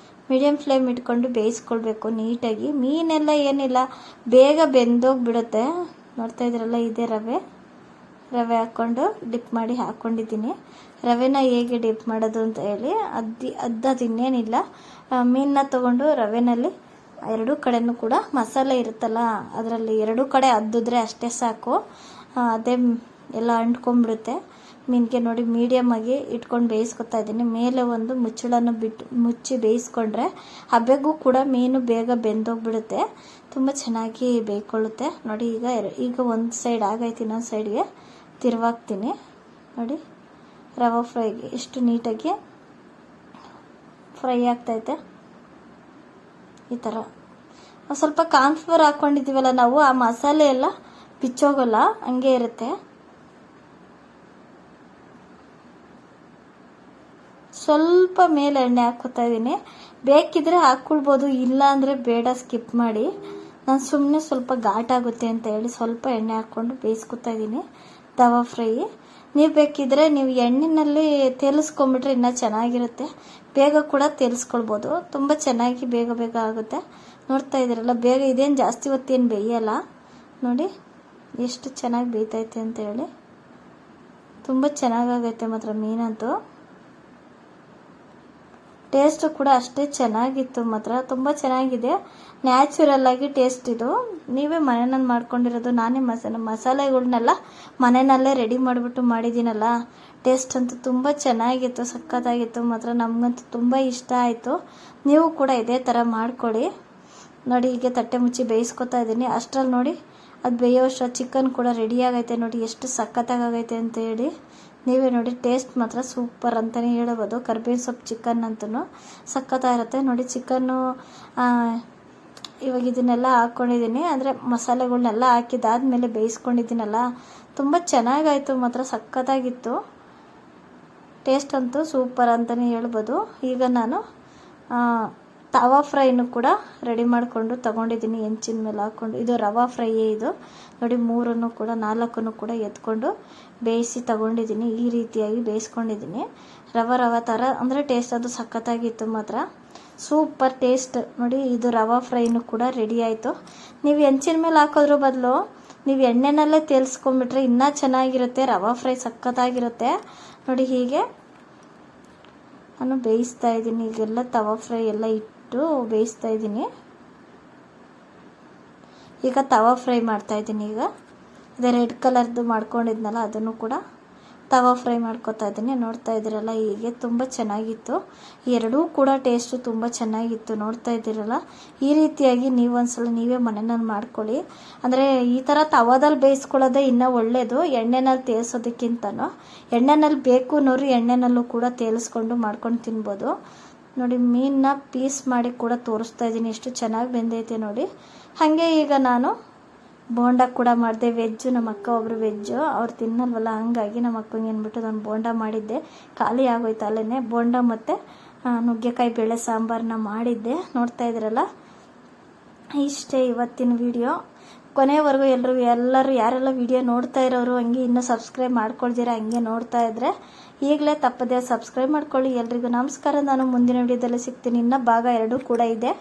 ಮೀಡಿಯಮ್ ಫ್ಲೇಮ್ ಇಟ್ಕೊಂಡು ಬೇಯಿಸ್ಕೊಳ್ಬೇಕು ನೀಟಾಗಿ. ಮೀನೆಲ್ಲ ಏನಿಲ್ಲ, ಬೇಗ ಬೆಂದೋಗ್ಬಿಡುತ್ತೆ. ನೋಡ್ತಾ ಇದ್ದೀರಲ್ಲ, ಇದೇ ರವೆ ಹಾಕ್ಕೊಂಡು ಡಿಪ್ ಮಾಡಿ ಹಾಕ್ಕೊಂಡಿದ್ದೀನಿ. ರವೆನ ಹೇಗೆ ಡಿಪ್ ಮಾಡೋದು ಅಂತ ಹೇಳಿ ಅದು ಇನ್ನೇನಿಲ್ಲ. ಮೀನನ್ನ ತೊಗೊಂಡು ರವೆನಲ್ಲಿ 2 ಕಡೆನೂ ಕೂಡ ಮಸಾಲೆ ಇರುತ್ತಲ್ಲ, ಅದರಲ್ಲಿ 2 ಕಡೆ ಅದ್ದಿದ್ರೆ ಅಷ್ಟೇ ಸಾಕು. ಅದೇ ಎಲ್ಲ ಅಂಟ್ಕೊಂಡ್ಬಿಡುತ್ತೆ ಮೀನಿಗೆ. ನೋಡಿ, ಮೀಡಿಯಮ್ ಆಗಿ ಇಟ್ಕೊಂಡು ಬೇಯಿಸ್ಕೊತಾ ಇದ್ದೀನಿ. ಮೇಲೆ ಒಂದು ಮುಚ್ಚಳನ್ನು ಮುಚ್ಚಿ ಬೇಯಿಸ್ಕೊಂಡ್ರೆ ಹಬೆಗೂ ಕೂಡ ಮೀನು ಬೇಗ ಬೆಂದೋಗ್ಬಿಡುತ್ತೆ, ತುಂಬ ಚೆನ್ನಾಗಿ ಬೇಯ್ಕೊಳ್ಳುತ್ತೆ. ನೋಡಿ, ಈಗ ಒಂದು ಸೈಡ್ ಆಗೈತೆ, ಇನ್ನೊಂದು ಸೈಡ್ಗೆ ತಿರುವಾಕ್ತೀನಿ. ನೋಡಿ, ರವೆ ಫ್ರೈಗೆ ಎಷ್ಟು ನೀಟಾಗಿ ಫ್ರೈ ಆಗ್ತೈತೆ. ಈ ಥರ ಸ್ವಲ್ಪ ಕಾರ್ನ್ಫ್ಲವರ್ ಹಾಕ್ಕೊಂಡಿದ್ದೀವಲ್ಲ ನಾವು, ಆ ಮಸಾಲೆ ಎಲ್ಲ ಬಿಚ್ಚೋಗಲ್ಲ, ಹಂಗೆ ಇರುತ್ತೆ. ಸ್ವಲ್ಪ ಮೇಲೆ ಎಣ್ಣೆ ಹಾಕ್ಕೊತಾ ಇದ್ದೀನಿ. ಬೇಕಿದ್ರೆ ಹಾಕ್ಕೊಳ್ಬೋದು, ಇಲ್ಲ ಅಂದರೆ ಬೇಡ, ಸ್ಕಿಪ್ ಮಾಡಿ. ನಾನು ಸುಮ್ಮನೆ ಸ್ವಲ್ಪ ಘಾಟಾಗುತ್ತೆ ಅಂತ ಹೇಳಿ ಸ್ವಲ್ಪ ಎಣ್ಣೆ ಹಾಕ್ಕೊಂಡು ಬೇಯಿಸ್ಕೊತಾ ಇದ್ದೀನಿ ತವಾ ಫ್ರೈ. ನೀವು ಬೇಕಿದ್ರೆ ನೀವು ಎಣ್ಣೆಯಲ್ಲಿ ತೇಲಿಸ್ಕೊಂಬಿಟ್ರೆ ಇನ್ನೂ ಚೆನ್ನಾಗಿರುತ್ತೆ. ಬೇಗ ಕೂಡ ತೇಲಿಸ್ಕೊಳ್ಬೋದು, ತುಂಬ ಚೆನ್ನಾಗಿ ಬೇಗ ಆಗುತ್ತೆ. ನೋಡ್ತಾ ಇದ್ದೀರಲ್ಲ, ಬೇಗ ಇದೇನು ಜಾಸ್ತಿ ಹೊತ್ತೇನು ಬೇಯಲ್ಲ. ನೋಡಿ ಎಷ್ಟು ಚೆನ್ನಾಗಿ ಬೇಯ್ತೈತೆ ಅಂತ ಹೇಳಿ. ತುಂಬ ಚೆನ್ನಾಗೈತೆ ಮಾತ್ರ ಮೀನಂತೂ. ಟೇಸ್ಟು ಕೂಡ ಅಷ್ಟೇ ಚೆನ್ನಾಗಿತ್ತು ಮಾತ್ರ, ತುಂಬ ಚೆನ್ನಾಗಿದೆ. ನ್ಯಾಚುರಲ್ ಆಗಿ ಟೇಸ್ಟ್ ಇದು. ನೀವೇ ಮನೆಯಲ್ಲಿ ಮಾಡ್ಕೊಂಡಿರೋದು. ನಾನೇ ಮಸಾಲೆಗಳನ್ನೆಲ್ಲ ಮನೆಯಲ್ಲೇ ರೆಡಿ ಮಾಡಿಬಿಟ್ಟು ಮಾಡಿದ್ದೀನಲ್ಲ. ಟೇಸ್ಟ್ ಅಂತೂ ತುಂಬ ಚೆನ್ನಾಗಿತ್ತು, ಸಖತ್ತಾಗಿತ್ತು ಮಾತ್ರ. ನಮಗಂತೂ ತುಂಬ ಇಷ್ಟ ಆಯಿತು. ನೀವು ಕೂಡ ಇದೇ ಥರ ಮಾಡ್ಕೊಳ್ಳಿ. ನೋಡಿ, ಹೀಗೆ ತಟ್ಟೆ ಮುಚ್ಚಿ ಬೇಯಿಸ್ಕೊತಾ ಇದ್ದೀನಿ. ಅಷ್ಟರಲ್ಲಿ ನೋಡಿ, ಅದು ಬೇಯೋಷ್ಟು ಚಿಕನ್ ಕೂಡ ರೆಡಿಯಾಗೈತೆ. ನೋಡಿ ಎಷ್ಟು ಸಖತ್ತಾಗೈತೆ ಅಂತ ಹೇಳಿ. ನೀವೇ ನೋಡಿ, ಟೇಸ್ಟ್ ಮಾತ್ರ ಸೂಪರ್ ಅಂತಲೇ ಹೇಳ್ಬೋದು. ಕರ್ಬೇವಿನ ಸೊಪ್ಪು ಚಿಕನ್ ಅಂತೂ ಸಖತ್ತಾಗಿರುತ್ತೆ. ನೋಡಿ, ಚಿಕನ್ನು ಇವಾಗ ಇದನ್ನೆಲ್ಲ ಹಾಕ್ಕೊಂಡಿದ್ದೀನಿ, ಅಂದರೆ ಮಸಾಲೆಗಳನ್ನೆಲ್ಲ ಹಾಕಿದಾದ್ಮೇಲೆ ಬೇಯಿಸ್ಕೊಂಡಿದ್ದೀನಲ್ಲ, ತುಂಬ ಚೆನ್ನಾಗಾಯಿತು ಮಾತ್ರ, ಸಖತ್ತಾಗಿತ್ತು. ಟೇಸ್ಟ್ ಅಂತೂ ಸೂಪರ್ ಅಂತಲೇ ಹೇಳ್ಬೋದು. ಈಗ ನಾನು ತವಾ ಫ್ರೈನು ಕೂಡ ರೆಡಿ ಮಾಡಿಕೊಂಡು ತಗೊಂಡಿದ್ದೀನಿ ಹೆಂಚಿನ ಮೇಲೆ ಹಾಕ್ಕೊಂಡು. ಇದು ರವಾ ಫ್ರೈಯೇ ಇದು ನೋಡಿ. 3 ಕೂಡ 4 ಕೂಡ ಎತ್ಕೊಂಡು ಬೇಯಿಸಿ ತಗೊಂಡಿದ್ದೀನಿ. ಈ ರೀತಿಯಾಗಿ ಬೇಯಿಸ್ಕೊಂಡಿದ್ದೀನಿ. ರವಾ ಥರ ಅಂದರೆ ಟೇಸ್ಟ್ ಅದು ಸಖತ್ತಾಗಿತ್ತು ಮಾತ್ರ, ಸೂಪರ್ ಟೇಸ್ಟ್ ನೋಡಿ. ಇದು ರವಾ ಫ್ರೈನು ಕೂಡ ರೆಡಿ ಆಯಿತು. ನೀವು ಹೆಂಚಿನ ಮೇಲೆ ಹಾಕೋದ್ರ ಬದಲು ನೀವು ಎಣ್ಣೆನಲ್ಲೇ ತೇಲ್ಸ್ಕೊಂಡ್ಬಿಟ್ರೆ ಇನ್ನೂ ಚೆನ್ನಾಗಿರುತ್ತೆ. ರವಾ ಫ್ರೈ ಸಖತ್ತಾಗಿರುತ್ತೆ ನೋಡಿ. ಹೀಗೆ ನಾನು ಬೇಯಿಸ್ತಾ ಇದ್ದೀನಿ. ಈಗೆಲ್ಲ ತವಾ ಫ್ರೈ ಎಲ್ಲ ಇಟ್ಟು ಬೇಯಿಸ್ತಾ ಇದ್ದೀನಿ. ಈಗ ತವಾ ಫ್ರೈ ಮಾಡ್ತಾ ಇದ್ದೀನಿ. ಈಗ ಅದೇ ರೆಡ್ ಕಲರ್ದು ಮಾಡ್ಕೊಂಡಿದ್ನಲ್ಲ ಅದನ್ನು ಕೂಡ ತವಾ ಫ್ರೈ ಮಾಡ್ಕೊತಾ ಇದ್ದೀನಿ. ನೋಡ್ತಾ ಇದ್ದೀರಲ್ಲ, ಹೀಗೆ ತುಂಬ ಚೆನ್ನಾಗಿತ್ತು. ಎರಡೂ ಕೂಡ ಟೇಸ್ಟು ತುಂಬ ಚೆನ್ನಾಗಿತ್ತು. ನೋಡ್ತಾ ಇದ್ದೀರಲ್ಲ, ಈ ರೀತಿಯಾಗಿ ನೀವು ಒಂದ್ಸಲ ನೀವೇ ಮನೆಯಲ್ಲಿ ಮಾಡ್ಕೊಳ್ಳಿ. ಅಂದರೆ ಈ ಥರ ತವಾದಲ್ಲಿ ಬೇಯಿಸ್ಕೊಳ್ಳೋದೇ ಇನ್ನೂ ಒಳ್ಳೆಯದು ಎಣ್ಣೆನಲ್ಲಿ ತೇಲ್ಸೋದಕ್ಕಿಂತನೂ. ಎಣ್ಣೆನಲ್ಲಿ ಬೇಕು ನೋಡ್ರಿ, ಎಣ್ಣೆನಲ್ಲೂ ಕೂಡ ತೇಲಿಸ್ಕೊಂಡು ಮಾಡ್ಕೊಂಡು ತಿನ್ಬೋದು ನೋಡಿ. ಮೀನನ್ನ ಪೀಸ್ ಮಾಡಿ ಕೂಡ ತೋರಿಸ್ತಾ ಇದ್ದೀನಿ, ಎಷ್ಟು ಚೆನ್ನಾಗಿ ಬೆಂದೈತೆ ನೋಡಿ. ಹಾಗೆ ಈಗ ನಾನು ಬೋಂಡ ಕೂಡ ಮಾಡಿದೆ. ವೆಜ್ಜು, ನಮ್ಮ ಅಕ್ಕ ಒಬ್ಬರು ವೆಜ್ಜು, ಅವ್ರು ತಿನ್ನಲ್ವಲ್ಲ, ಹಂಗಾಗಿ ನಮ್ಮ ಅಕ್ಕಂಗೆ ಅಂದ್ಬಿಟ್ಟು ನಾನು ಬೋಂಡ ಮಾಡಿದ್ದೆ. ಖಾಲಿ ಆಗೋಯ್ತು ಅಲ್ಲೇ. ಬೋಂಡ ಮತ್ತು ನುಗ್ಗೆಕಾಯಿ ಬೇಳೆ ಸಾಂಬಾರನ್ನ ಮಾಡಿದ್ದೆ. ನೋಡ್ತಾ ಇದ್ದೀರಲ್ಲ, ಇಷ್ಟೇ ಇವತ್ತಿನ ವಿಡಿಯೋ. ಕೊನೆವರೆಗೂ ಎಲ್ಲರೂ ಯಾರೆಲ್ಲ ವಿಡಿಯೋ ನೋಡ್ತಾ ಇರೋರು ಹಂಗೆ ಇನ್ನೂ ಸಬ್ಸ್ಕ್ರೈಬ್ ಮಾಡ್ಕೊಳ್ತೀರಾ, ಹಂಗೆ ನೋಡ್ತಾ ಇದ್ದರೆ ಈಗಲೇ ತಪ್ಪದೆ ಸಬ್ಸ್ಕ್ರೈಬ್ ಮಾಡ್ಕೊಳ್ಳಿ. ಎಲ್ರಿಗೂ ನಮಸ್ಕಾರ. ನಾನು ಮುಂದಿನ ವಿಡಿಯೋದಲ್ಲಿ ಸಿಗ್ತೀನಿ. ಇನ್ನು ಭಾಗ 2 ಕೂಡ ಇದೆ.